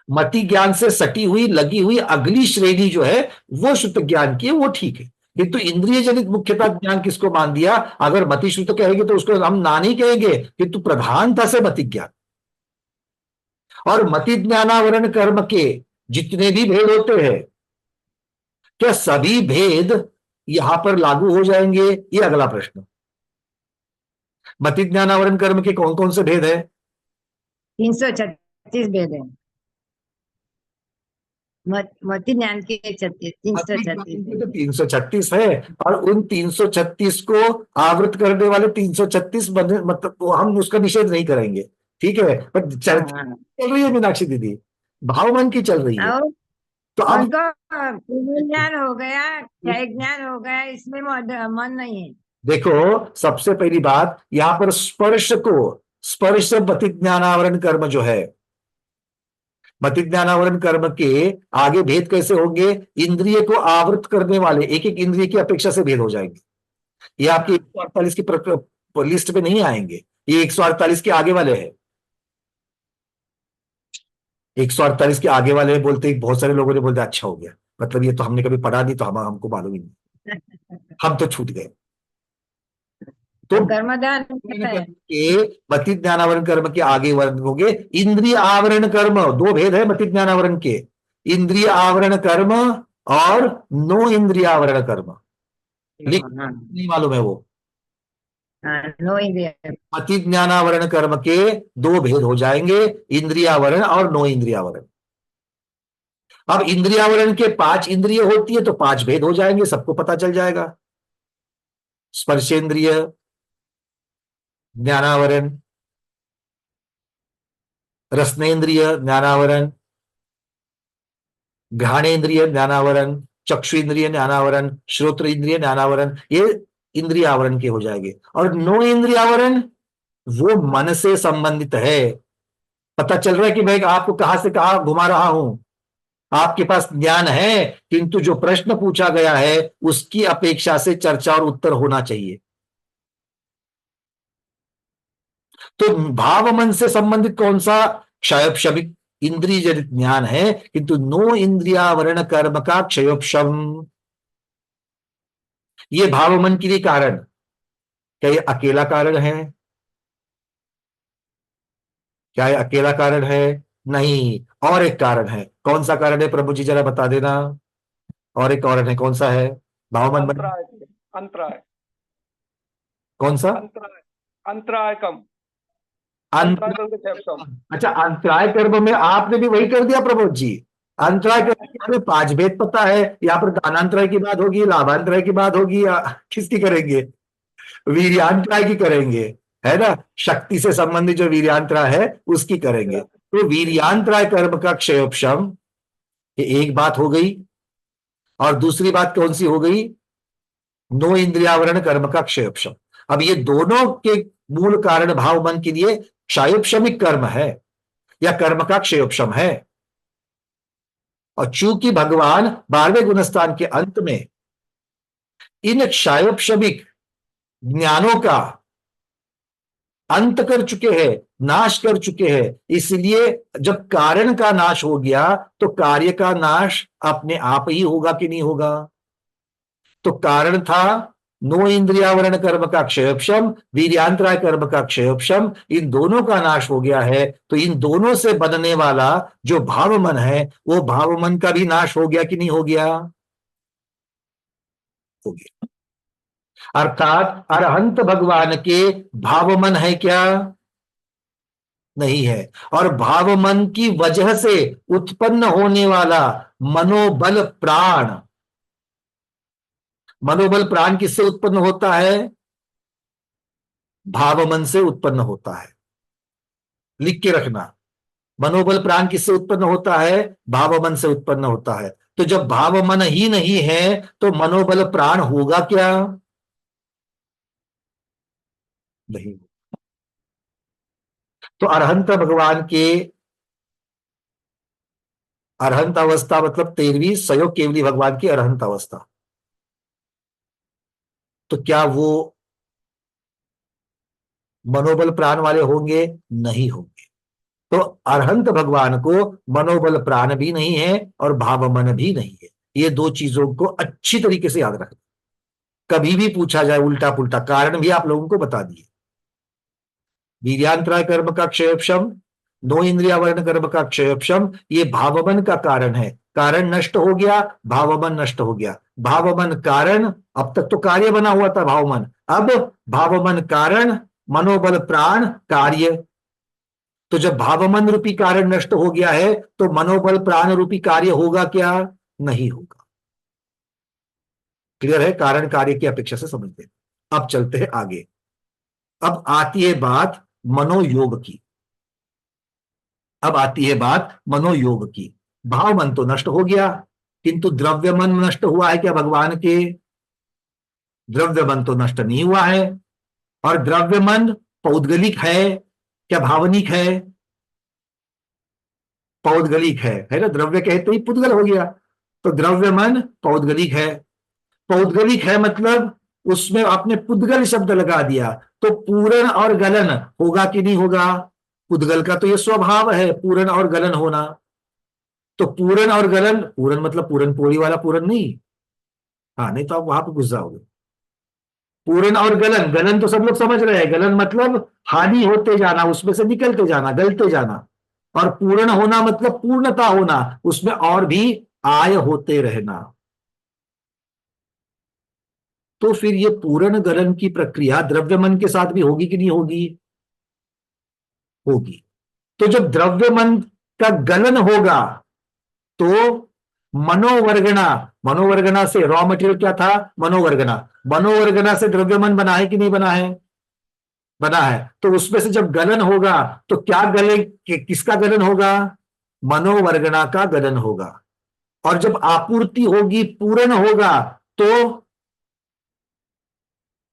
मति ज्ञान से सटी हुई लगी हुई अगली श्रेणी जो है वो शुद्ध ज्ञान की है, वो ठीक है, किंतु इंद्रिय जनित मुख्यता ज्ञान किसको मान दिया? अगर मति शुद्ध कहेंगे तो उसको हम ना नहीं कहेंगे, किंतु प्रधानता से मति ज्ञान। और मति ज्ञानावरण कर्म के जितने भी भेद होते हैं, क्या सभी भेद यहां पर लागू हो जाएंगे? ये अगला प्रश्न। मति ज्ञानावरण कर्म के कौन कौन से भेद है? 336 भेद है। मति ज्ञान के 336 336 है, और उन 336 को आवृत करने वाले 336 मतलब वो हम उसका निषेध नहीं करेंगे, ठीक है, पर चर्चा चल रही है मीनाक्षी दीदी, भावमन की चल रही है। तो अब ज्ञान हो गया, क्षय ज्ञान हो गया, इसमें मन नहीं है। देखो, सबसे पहली बात यहां पर स्पर्श मति ज्ञानावरण कर्म जो है, मति ज्ञानावरण कर्म के आगे भेद कैसे होंगे? इंद्रिय को आवृत करने वाले एक एक इंद्रिय की अपेक्षा से भेद हो जाएंगे। ये आपके 148 की लिस्ट में नहीं आएंगे, ये 148 के आगे वाले हैं। 148 के आगे वाले बोलते, बहुत सारे लोगों ने बोलते अच्छा हो गया, मतलब ये तो हमने कभी पढ़ा नहीं, तो हमको मालूम ही नहीं, हम तो छूट गए। तो कर्मदान के मति ज्ञानावरण कर्म के आगे वर्ण होंगे इंद्रिय आवरण कर्म। दो भेद है मति ज्ञानावरण के, इंद्रिय आवरण कर्म और नो इंद्रिय आवरण कर्म। नहीं मालूम है वो? नो इंद्रिय। मति ज्ञानावरण कर्म के दो भेद हो जाएंगे, इंद्रियावरण और नो इंद्रियावरण। अब इंद्रियावरण के 5 इंद्रिय होती है तो 5 भेद हो जाएंगे, सबको पता चल जाएगा। स्पर्शेंद्रिय ज्ञानावरण, रसनेन्द्रिय ज्ञानावरण, घ्राणेन्द्रिय ज्ञानावरण, चक्षुन्द्रिय ज्ञानावरण, श्रोत्र इंद्रिय ज्ञानावरण, ये इंद्रिय आवरण के हो जाएंगे। और नो इंद्रियावरण वो मन से संबंधित है। पता चल रहा है कि मैं आपको कहां से कहां घुमा रहा हूं। आपके पास ज्ञान है, किंतु जो प्रश्न पूछा गया है उसकी अपेक्षा से चर्चा और उत्तर होना चाहिए। तो भाव मन से संबंधित कौन सा? क्षयोपशमिक इंद्रिय जनित ज्ञान है, किंतु नो इंद्रियावरण कर्म का क्षयोपशम। ये भाव मन के लिए कारण, क्या ये अकेला कारण है? क्या ये अकेला कारण है? नहीं, और एक कारण है। कौन सा कारण है प्रभु जी, जरा बता देना। और एक कारण है, कौन सा है? भावमन अंतराय। कौन सा? अंतराय कम। अच्छा, अंतराय कर्म में आपने भी वही कर दिया प्रमोद जी। अंतराय कर्म के हमें 5 भेद पता है, यहाँ पर दानांतराय की बात होगी, लाभांतराय की बात होगी, या किसकी करेंगे? वीर्यांतराय की करेंगे, है ना? शक्ति से संबंधित जो वीर्यांतराय है उसकी करेंगे। तो वीर्यांतराय कर्म का क्षयोपशम, ये एक बात हो गई। और दूसरी बात कौन सी हो गई? नो इंद्रियावरण कर्म का क्षयोपशम। अब ये दोनों के मूल कारण भाव मन के लिए क्षयोपशमिक कर्म है या कर्म का क्षयोपशम है। और चूंकि भगवान 12वें गुणस्थान के अंत में इन क्षयोपशमिक ज्ञानों का अंत कर चुके हैं, नाश कर चुके हैं, इसलिए जब कारण का नाश हो गया तो कार्य का नाश अपने आप ही होगा कि नहीं होगा? तो कारण था नो इंद्रियावरण कर्म का क्षयोपशम, वीर्यांतराय कर्म का क्षयोपशम, इन दोनों का नाश हो गया है। तो इन दोनों से बनने वाला जो भाव मन है वो भाव मन का भी नाश हो गया कि नहीं हो गया? हो गया। अर्थात अरहंत भगवान के भाव मन है क्या? नहीं है। और भाव मन की वजह से उत्पन्न होने वाला मनोबल प्राण, मनोबल प्राण किससे उत्पन्न होता है? भाव मन से उत्पन्न होता है। लिख के रखना, मनोबल प्राण किससे उत्पन्न होता है? भाव मन से उत्पन्न होता है। तो जब भाव मन ही नहीं है तो मनोबल प्राण होगा क्या? नहीं। तो अरहंत भगवान के अरहंत अवस्था मतलब 13वीं सयोग केवली भगवान की अरहंत अवस्था, तो क्या वो मनोबल प्राण वाले होंगे? नहीं होंगे। तो अरहंत भगवान को मनोबल प्राण भी नहीं है और भाव मन भी नहीं है। ये दो चीजों को अच्छी तरीके से याद रखना, कभी भी पूछा जाए उल्टा पुल्टा, कारण भी आप लोगों को बता दिए। वीर्यांतराय कर्म का क्षयक्षम, 9 इंद्रियावरण कर्म का क्षयक्षम, ये भावमन का कारण है। कारण नष्ट हो गया, भावमन नष्ट हो गया। भावमन कारण, अब तक तो कार्य बना हुआ था भावमन, अब भावमन कारण, मनोबल प्राण कार्य। तो जब भावमन रूपी कारण नष्ट हो गया है तो मनोबल प्राण रूपी कार्य होगा क्या? नहीं होगा। क्लियर है? कारण कार्य की अपेक्षा से समझते हैं। अब चलते हैं आगे। अब आती है बात मनोयोग की। अब आती है बात मनोयोग की। भाव मन तो नष्ट हो गया, किंतु द्रव्य मन नष्ट हुआ है क्या भगवान के? द्रव्य मन तो नष्ट नहीं हुआ है। और द्रव्य मन पौद्गलिक है क्या भावनिक है? पौद्गलिक है ना? द्रव्य कहते ही पुद्गल हो गया, तो द्रव्य मन पौद्गलिक है। पौद्गलिक है मतलब उसमें आपने पुद्गल शब्द लगा दिया, तो पूरण और गलन होगा कि नहीं होगा? पुद्गल का तो ये स्वभाव है पूरण और गलन होना। तो पूरण और गलन, पूरण मतलब पूरण पोड़ी वाला पूरण नहीं, हाँ, नहीं तो आप वहां पर घुस जाओगे। पूरण और गलन, गलन तो सब लोग समझ रहे हैं, गलन मतलब हानि होते जाना, उसमें से निकलते जाना, गलते जाना। और पूर्ण होना मतलब पूर्णता होना, उसमें और भी आय होते रहना। तो फिर ये पूर्ण गलन की प्रक्रिया द्रव्य मन के साथ भी होगी कि नहीं होगी? होगी। तो जब द्रव्य मन का गलन होगा तो मनोवर्गणा, मनोवर्गणा से रॉ मटेरियल क्या था? मनोवर्गणा। मनोवर्गणा से द्रव्य मन बना है कि नहीं बना है? बना है। तो उसमें से जब गलन होगा तो क्या गले, किसका गलन होगा? मनोवर्गणा का गलन होगा। और जब आपूर्ति होगी, पूर्ण होगा, तो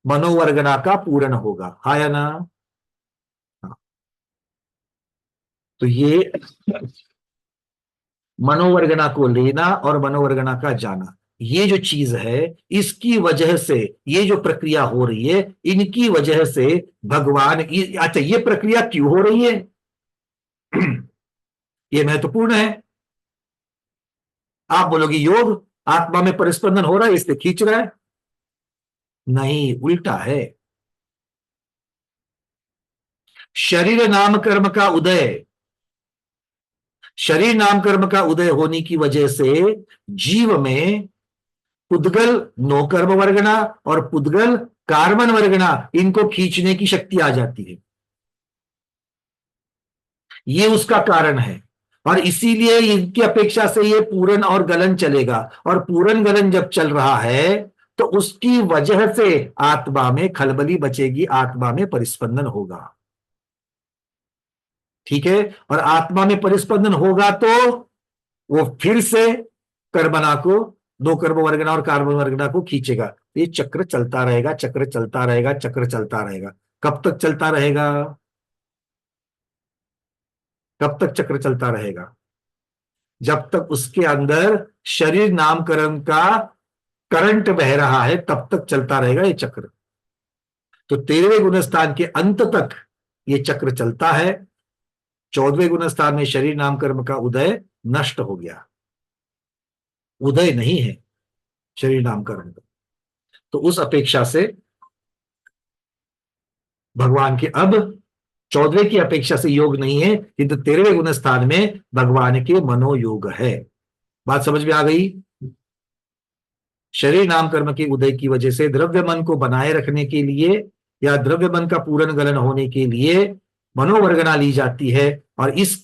मनोवर्गणा का पूर्ण होगा, हा या ना? हाँ। तो ये मनोवर्गणा को लेना और मनोवर्गणा का जाना, ये जो चीज है, इसकी वजह से ये जो प्रक्रिया हो रही है, इनकी वजह से भगवान, अच्छा ये प्रक्रिया क्यों हो रही है? ये महत्वपूर्ण है। आप बोलोगे योग, आत्मा में परिस्पंदन हो रहा है इसलिए खींच रहा है। नहीं, उल्टा है। शरीर नाम कर्म का उदय, शरीर नाम कर्म का उदय होने की वजह से जीव में पुद्गल नो कर्म वर्गणा और पुद्गल कार्बन वर्गणा, इनको खींचने की शक्ति आ जाती है। ये उसका कारण है। और इसीलिए इनकी अपेक्षा से ये पूरण और गलन चलेगा। और पूरण गलन जब चल रहा है तो उसकी वजह से आत्मा में खलबली बचेगी, आत्मा में परिस्पंदन होगा। ठीक है? और आत्मा में परिस्पंदन होगा तो वो फिर से कर्मणा को, दो कर्म वर्गना और कार्बन वर्गना को खींचेगा। ये चक्र चलता रहेगा, चक्र चलता रहेगा, चक्र चलता रहेगा। कब तक चलता रहेगा? कब तक चक्र चलता रहेगा? जब तक उसके अंदर शरीर नामकरण का करंट बह रहा है, तब तक चलता रहेगा ये चक्र। तो 13वें गुणस्थान के अंत तक ये चक्र चलता है। 14वें गुणस्थान में शरीर नाम कर्म का उदय नष्ट हो गया, उदय नहीं है शरीर नाम कर्म का। तो उस अपेक्षा से भगवान के अब 14वें की अपेक्षा से योग नहीं है, किंतु 13वें गुणस्थान में भगवान के मनोयोग है। बात समझ में आ गई? शरीर नाम कर्म के उदय की वजह से द्रव्य मन को बनाए रखने के लिए या द्रव्य मन का पूर्ण गलन होने के लिए मनोवर्गना ली जाती है। और इस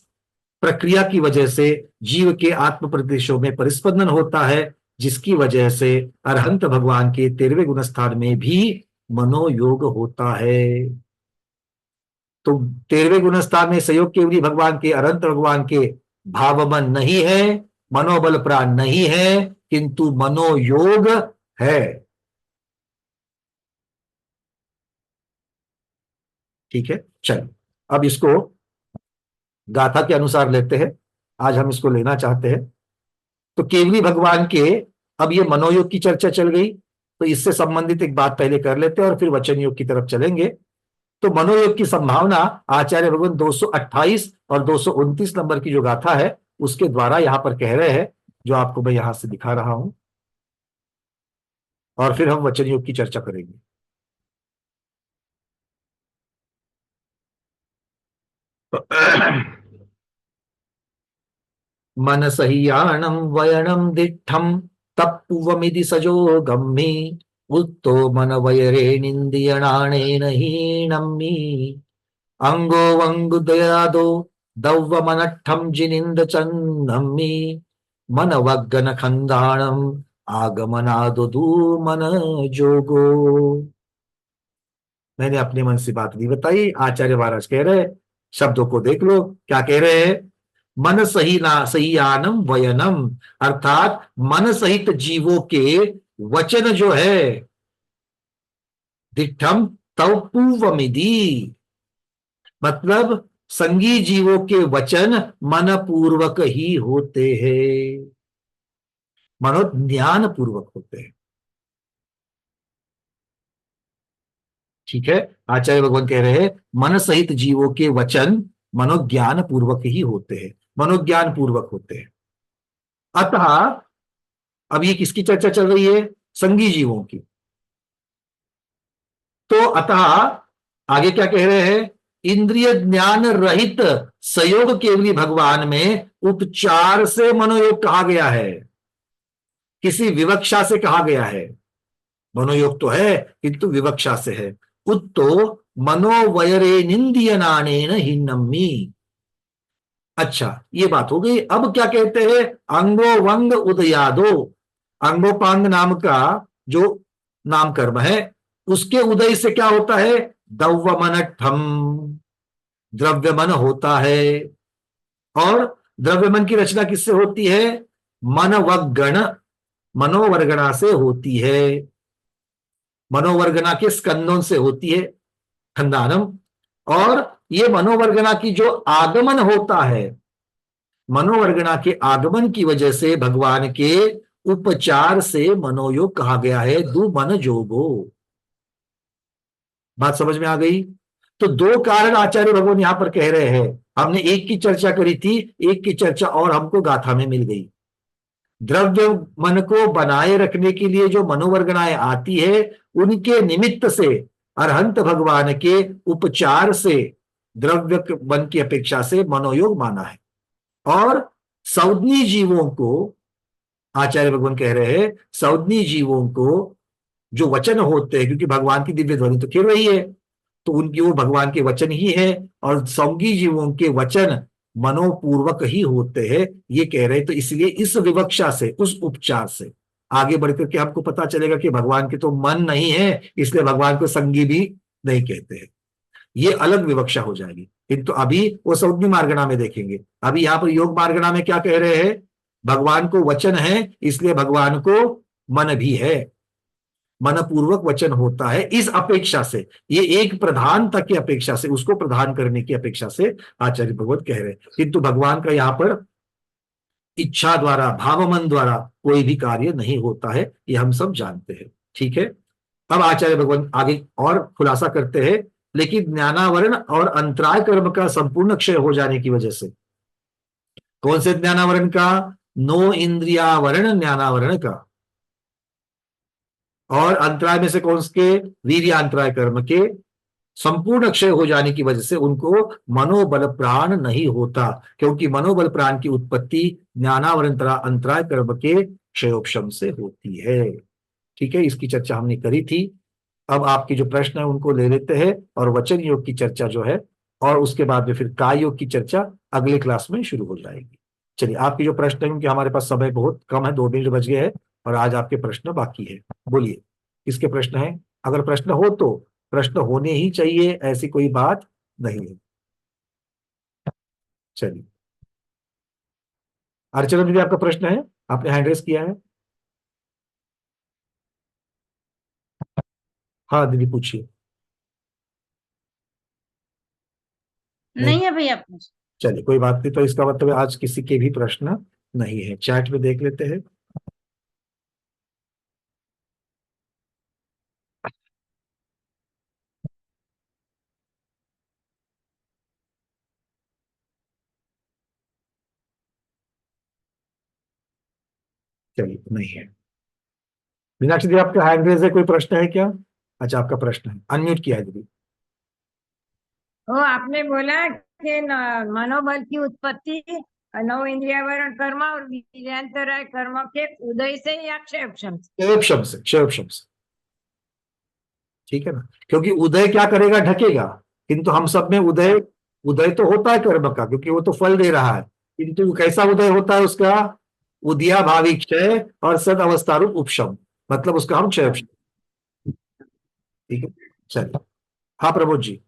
प्रक्रिया की वजह से जीव के आत्म प्रदेशों में परिस्पंदन होता है, जिसकी वजह से अरहंत भगवान के 13वें गुणस्थान में भी मनोयोग होता है। तो 13वें गुणस्थान में सहयोग केवली भगवान के, अरहंत भगवान के भाव मन नहीं है, मनोबल प्राण नहीं है किंतु मनोयोग है। ठीक है, चलो अब इसको गाथा के अनुसार लेते हैं। आज हम इसको लेना चाहते हैं। तो केवली भगवान के, अब ये मनोयोग की चर्चा चल गई, तो इससे संबंधित एक बात पहले कर लेते हैं और फिर वचन योग की तरफ चलेंगे। तो मनोयोग की संभावना आचार्य भगवान 228 और 229 नंबर की जो गाथा है उसके द्वारा यहां पर कह रहे हैं, जो आपको मैं यहां से दिखा रहा हूं, और फिर हम वचन योग की चर्चा करेंगे। मनसह्याणं वयनं दिट्ठं तप्पुवमिति सजो गम्मि उत्तो मनवयरेणिन्द्रियणाणेन हीनम्मि अंगो वंगुदयादो दौवमनट्ठं जिनिन्दचन्नम्मि मनवग्गन खन्दाणं आगमनादो मन जोगो। मैंने अपने मन से बात नहीं बताई, आचार्य महाराज कह रहे, शब्दों को देख लो क्या कह रहे हैं। मन सहीयानम वयनम, अर्थात मन सहित जीवों के वचन जो है, दिठम तव पूर्वमिधि, मतलब संगी जीवों के वचन मन पूर्वक ही होते हैं, मनो ज्ञान पूर्वक होते हैं। ठीक है, आचार्य भगवान कह रहे हैं मन सहित जीवों के वचन मनोज्ञान पूर्वक ही होते हैं, मनोज्ञान पूर्वक होते हैं। अतः अब ये किसकी चर्चा चल रही है? संगी जीवों की। तो अतः आगे क्या कह रहे हैं? इंद्रिय ज्ञान रहित संयोग केवली भगवान में उपचार से मनोयोग कहा गया है, किसी विवक्षा से कहा गया है। मनोयोग तो है किंतु विवक्षा से है। उत्तो मनोवयरे निंदियनानेन हिन्नम्मि। अच्छा, ये बात हो गई। अब क्या कहते हैं? अंगो वंग उदयादो, अंगोपांग नाम का जो नाम कर्म है उसके उदय से क्या होता है? दौवमनट्ठम, द्रव्यमन होता है। और द्रव्यमन की रचना किससे होती है? मनवगण, मनोवर्गणा से होती है, मनोवर्गना के स्कंदों से होती है, खंदानम। और ये मनोवर्गना की जो आगमन होता है, मनोवर्गना के आगमन की वजह से भगवान के उपचार से मनोयोग कहा गया है, दु मन जोगो। बात समझ में आ गई? तो दो कारण आचार्य भगवान यहां पर कह रहे हैं। हमने एक की चर्चा करी थी, एक की चर्चा और हमको गाथा में मिल गई। द्रव्य मन को बनाए रखने के लिए जो मनोवर्गणाएं आती है, उनके निमित्त से अरहंत भगवान के उपचार से द्रव्य मन की अपेक्षा से मनोयोग माना है। और सौदनी जीवों को, आचार्य भगवान कह रहे हैं, सौदनी जीवों को जो वचन होते हैं, क्योंकि भगवान की दिव्य ध्वनि तो खेल रही है, तो उनकी वो भगवान के वचन ही है, और सौंगी जीवों के वचन मनोपूर्वक ही होते हैं, ये कह रहे हैं। तो इसलिए इस विवक्षा से, उस उपचार से आगे बढ़कर के हमको पता चलेगा कि भगवान के तो मन नहीं है, इसलिए भगवान को संगी भी नहीं कहते हैं। ये अलग विवक्षा हो जाएगी। किंतु अभी वो सौदनी मार्गणा में देखेंगे। अभी यहाँ पर योग मार्गणा में क्या कह रहे हैं? भगवान को वचन है, इसलिए भगवान को मन भी है, मनपूर्वक वचन होता है। इस अपेक्षा से, ये एक प्रधानता की अपेक्षा से, उसको प्रधान करने की अपेक्षा से आचार्य भगवत कह रहे हैं। किंतु भगवान का यहाँ पर इच्छा द्वारा, भावमन द्वारा कोई भी कार्य नहीं होता है, ये हम सब जानते हैं। ठीक है, अब आचार्य भगवान आगे और खुलासा करते हैं। लेकिन ज्ञानावरण और अंतराय कर्म का संपूर्ण क्षय हो जाने की वजह से, कौन से ज्ञानावरण का? नो इंद्रियावरण ज्ञानावरण का। और अंतराय में से कौन के? वीर्यांतराय कर्म के संपूर्ण क्षय हो जाने की वजह से उनको मनोबल प्राण नहीं होता, क्योंकि मनोबल प्राण की उत्पत्ति ज्ञानावरण अंतराय कर्म के क्षयोपशम से होती है। ठीक है, इसकी चर्चा हमने करी थी। अब आपके जो प्रश्न है उनको ले लेते हैं, और वचन योग की चर्चा जो है, और उसके बाद में फिर काय योग की चर्चा अगले क्लास में शुरू हो जाएगी। चलिए, आपके जो प्रश्न है, क्योंकि हमारे पास समय बहुत कम है, 2 मिनट बच गए हैं और आज आपके प्रश्न बाकी है। बोलिए, किसके प्रश्न है? अगर प्रश्न हो तो प्रश्न होने ही चाहिए, ऐसी कोई बात नहीं है। चलिए। अर्चना दीदी, आपका प्रश्न है, आपने हैंड रेस किया है। हाँ दीदी पूछिए। नहीं है भैया प्रश्न। चलिए कोई बात नहीं, तो इसका मतलब है आज किसी के भी प्रश्न नहीं है। चैट में देख लेते हैं। चलिए नहीं है। मीनाक्षी दीदी, आपका हैंड रेस है, कोई प्रश्न है क्या? अच्छा, आपका प्रश्न है, अनम्यूट किया है दीदी। वो आपने बोला कि मनोबल की उत्पत्ति 9 इंद्रिय वर्ण कर्म और वीर्यान्तराय कर्म के उदय से या क्षयक्षम से? क्षयक्षम से, क्षयक्षम से, ठीक है ना, क्योंकि उदय क्या करेगा, ढकेगा, किंतु हम सब में उदय, उदय तो होता है कर्म का, क्योंकि वो तो फल दे रहा है, किंतु कैसा उदय होता है उसका? उदया भावी क्षय और सद अवस्था रूप उपशम, मतलब उसका हम क्षय, ठीक है। चलिए, हाँ प्रमोद जी।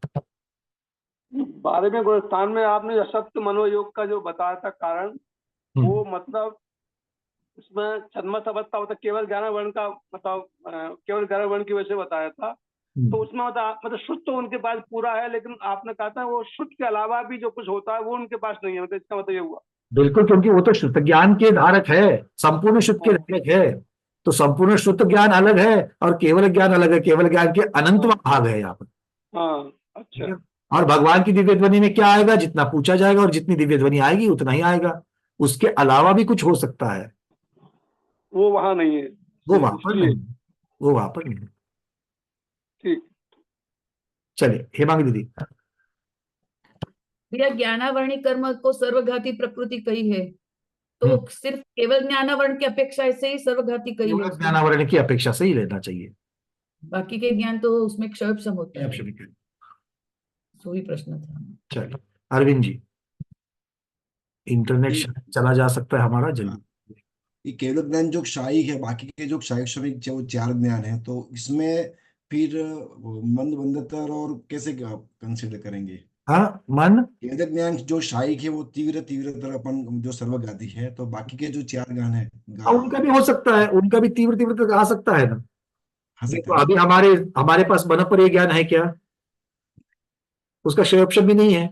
12वें गुणस्थान में आपने असत्य मनोयोग का जो बताया था कारण, वो मतलब उसमें छद्मस अवस्था होता, केवल 11 वर्ण का मतलब केवल 11 वर्ण की वजह से बताया था। तो उसमें मतलब शुद्ध तो उनके पास पूरा है, लेकिन आपने कहा था वो शुद्ध के अलावा भी जो कुछ होता है वो उनके पास नहीं है, मतलब इसका मतलब ये हुआ। बिल्कुल, क्योंकि वो तो शुद्ध ज्ञान के धारक है, संपूर्ण शुद्ध के धारक है। तो संपूर्ण शुद्ध ज्ञान अलग है और केवल ज्ञान अलग है। केवल ज्ञान के अनंत भाग है यहाँ पर। हाँ, अच्छा। और भगवान की दिव्य ध्वनि में क्या आएगा? जितना पूछा जाएगा और जितनी दिव्य ध्वनि आएगी उतना ही आएगा, उसके अलावा भी कुछ हो सकता है, वो वहां नहीं है, वो वहां पर नहीं, वो वहां पर नहीं। ठीक। चलिए हेमांगी दीदी। भैया ज्ञानावरणी कर्म को सर्वघाती प्रकृति कही है, तो सिर्फ केवल ज्ञानावरण की अपेक्षा से ही सर्वघाती कही है। ज्ञानावरण की अपेक्षा से ही लेना चाहिए, बाकी के ज्ञान तो उसमें क्षयक्षम होता है। वही प्रश्न था। चलिए अरविंद जी, इंटरनेट चला जा सकता है हमारा जल्दी। ये केवल ज्ञान जो क्षायिक है, बाकी के जो क्षायिक जो 4 ज्ञान है, तो इसमें फिर मंद मंदतर और कैसे कंसिडर करेंगे? हाँ, मन केवल ज्ञान जो क्षायिक है वो तीव्र तीव्रतर अपन जो सर्वघाती है, तो बाकी के जो 4 ज्ञान है उनका भी हो सकता है, उनका भी तीव्र तीव्र तक आ सकता है ना। सकता तो अभी हमारे पास मनोपरि ज्ञान है क्या? उसका क्षयोक्षम भी नहीं है,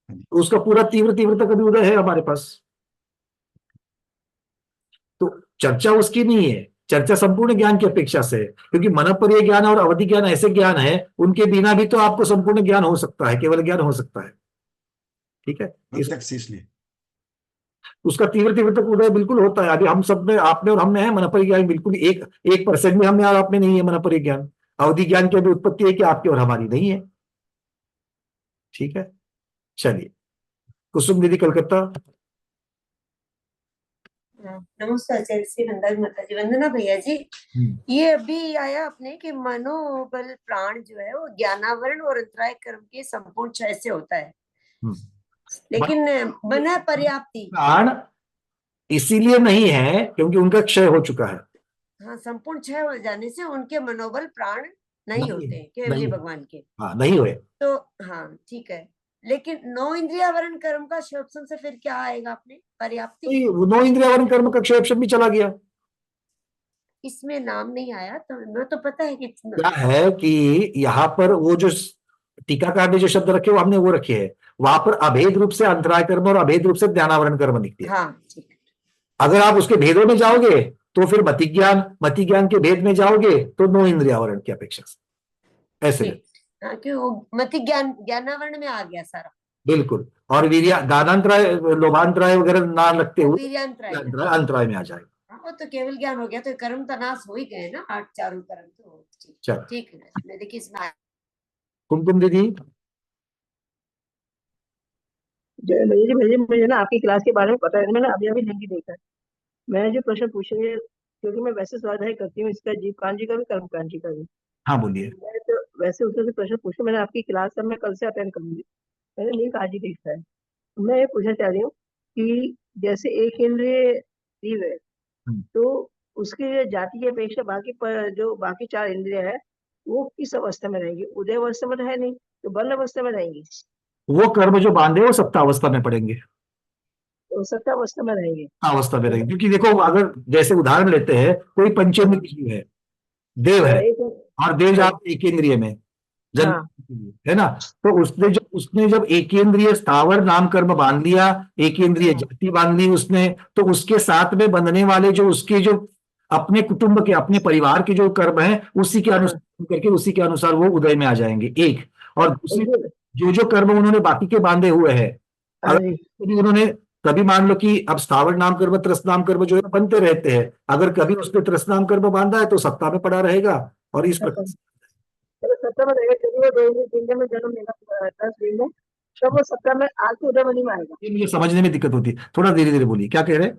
तो उसका पूरा तीव्र तीव्रता का भी उदय है हमारे पास। तो चर्चा उसकी नहीं है, चर्चा संपूर्ण ज्ञान की अपेक्षा से है, क्योंकि मनोपरि ज्ञान और अवधि ज्ञान ऐसे ज्ञान है, उनके बिना भी तो आपको संपूर्ण ज्ञान हो सकता है, केवल ज्ञान हो सकता है, ठीक है। इसलिए उसका तीव्र तीव्र तक उदय बिल्कुल होता है। अभी हम सब में, आप में और हम में है मनोपरि ज्ञान, बिल्कुल 1% भी हम में और आप में नहीं है मनोपरि ज्ञान। अवधि ज्ञान की अभी उत्पत्ति है कि आपकी और हमारी नहीं है, ठीक है। चलिए कुसुम दीदी कलकत्ता। नमस्कार आचार्य श्री वंदना माता जी, वंदना भैया जी। ये अभी आया अपने कि मनोबल प्राण जो है वो ज्ञानावरण और अंतराय कर्म के संपूर्ण क्षय से होता है, लेकिन मन पर्याप्ति प्राण इसीलिए नहीं है क्योंकि उनका क्षय हो चुका है। हाँ, संपूर्ण क्षय हो जाने से उनके मनोबल प्राण नहीं होते केवल भगवान के। हाँ, नहीं हुए तो हाँ ठीक है, लेकिन 9 इंद्रियावरण कर्म का क्षयोक्षम से फिर क्या आएगा अपने? पर्याप्ति। 9 इंद्रियावरण कर्म का क्षयोक्षम भी चला गया। इसमें नाम नहीं आया, तो मैं तो पता है कि क्या है कि यहाँ पर वो जो टीकाकार ने जो शब्द रखे वो हमने वो रखे हैं, वहां पर अभेद रूप से अंतराय कर्म और अभेद रूप से ज्ञानावरण कर्म दिखते हैं। हाँ, ठीक है। अगर आप उसके भेदों में जाओगे तो फिर मति ज्ञान के भेद में जाओगे तो 9 इंद्रियावरण की अपेक्षा से ऐसे। हाँ, कि वो मति ज्ञानावरण में आ गया सारा। बिल्कुल, और वीर्य दानांतराय लोभांतराय वगैरह ना लगते हुए वीर्यांतराय अंतराय में आ जाएगा। वो तो केवल ज्ञान हो गया, तो कर्म तो नाश हो ही गए ना, 8 चारों कर्म। तो ठीक है, मैं देखिए इसमें कुमकुम दीदी। मुझे ना आपकी क्लास के बारे में पता है, मैंने अभी नहीं देखा है। मैं जो प्रश्न पूछेंगे, क्योंकि मैं वैसे स्वाध्याय करती हूँ इसका, जीव कांत जी का भी, कर्मकांत जी का भी। हाँ बोलिए। मैं तो वैसे उसमें से प्रश्न पूछूं, मैंने आपकी क्लास अब मैं कल से अटेंड करूंगी, मैंने लिंक आज ही देखा है। मैं ये पूछना चाह रही हूँ कि जैसे एक इंद्रिय जीव है, तो उसकी जाति की अपेक्षा जो बाकी 4 इंद्रिय है वो किस अवस्था में रहेंगी? उदय अवस्था में है नहीं तो बल अवस्था में रहेंगी। वो कर्म जो बांधे वो सप्तावस्था में पड़ेंगे। तो सत्यावस्था में रहेंगे। अवस्था में रहेंगे, क्योंकि देखो अगर जैसे उदाहरण लेते हैं, कोई पंचेंद्रिय जीव है, देव है, और देव जाते एकेंद्रिय में जन, है ना, तो उसने जब एकेंद्रिय स्थावर नाम कर्म बांध लिया, एकेंद्रिय जाति बांध ली उसने, तो उसके साथ में बंधने वाले जो उसके जो अपने कुटुंब के, अपने परिवार के जो कर्म है, उसी के अनुसार करके उसी के अनुसार वो उदय में आ जाएंगे, एक। और दूसरे जो कर्म उन्होंने बाकी के बांधे हुए हैं, अगर उन्होंने कभी मान लो कि अब स्थावर नाम कर्म, त्रस्त नाम कर्म जो है बनते रहते हैं, अगर कभी उसने त्रस्त नाम कर्म बांधा है तो सत्ता में पड़ा रहेगा, और इस प्रकार सत्ता में रहेगा। चलिए वो में जन्म लेना 10 दिन में, तब वो सत्ता में आके उदयमनी में आएगा। ये मुझे समझने में दिक्कत होती है, थोड़ा धीरे धीरे बोलिए, क्या कह रहे हैं?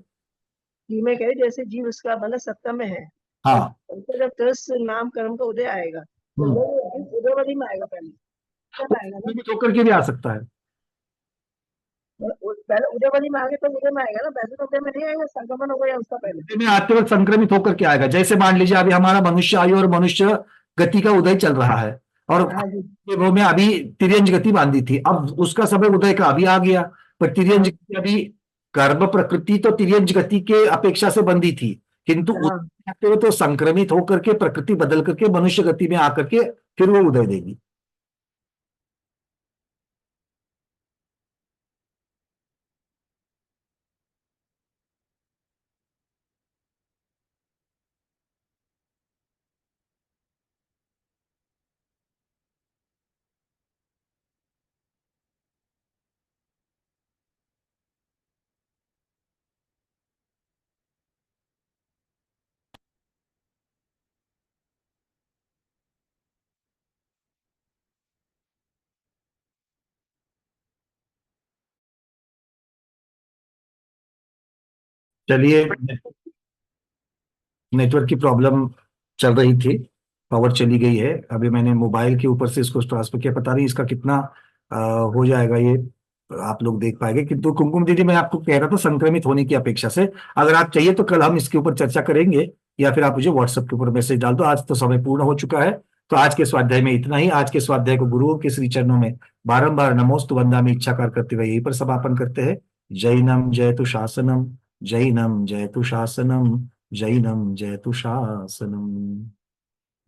जी मैं कह रही जैसे जीव उसका मतलब सत्ता में है, हाँ, तो जब 10 नाम कर्म का उदय आएगा तो वो उदयमनी में आएगा, पहले तब आएगा ना, होकर के भी आ सकता है। पहले उदयमनी में आगे तो उदय में आएगा ना, पहले तो उदय में नहीं आएगा, संक्रमण हो गया उसका पहले में आते वक्त संक्रमित होकर के आएगा। जैसे मान लीजिए अभी हमारा मनुष्य आयु और मनुष्य गति का उदय चल रहा है, और वो में अभी तिर्यंज गति बांधी थी, अब उसका समय उदय का अभी आ गया, पर तिर्यंज गति अभी कर्म प्रकृति तो तिर्यंज गति के अपेक्षा से बंधी थी, किंतु वो तो संक्रमित होकर के प्रकृति बदल करके मनुष्य गति में आकर के फिर वो उदय देगी। चलिए, नेटवर्क की प्रॉब्लम चल रही थी, पावर चली गई है, अभी मैंने मोबाइल के ऊपर से इसको ट्रांसफर किया, पता नहीं इसका कितना हो जाएगा, ये आप लोग देख पाएंगे। किंतु कुमकुम दीदी, मैं आपको कह रहा था संक्रमित होने की अपेक्षा से, अगर आप चाहिए तो कल हम इसके ऊपर चर्चा करेंगे, या फिर आप मुझे व्हाट्सएप के ऊपर मैसेज डाल दो। आज तो समय पूर्ण हो चुका है, तो आज के स्वाध्याय में इतना ही। आज के स्वाध्याय को गुरुओं के श्री चरणों में बारंबार नमोस्तु वंदामि इच्छाकार करते हुए यहीं पर समापन करते हैं। जैनम जयतु शासनम, जैनम जयतु शासनम, जैनम जयतु शासनम।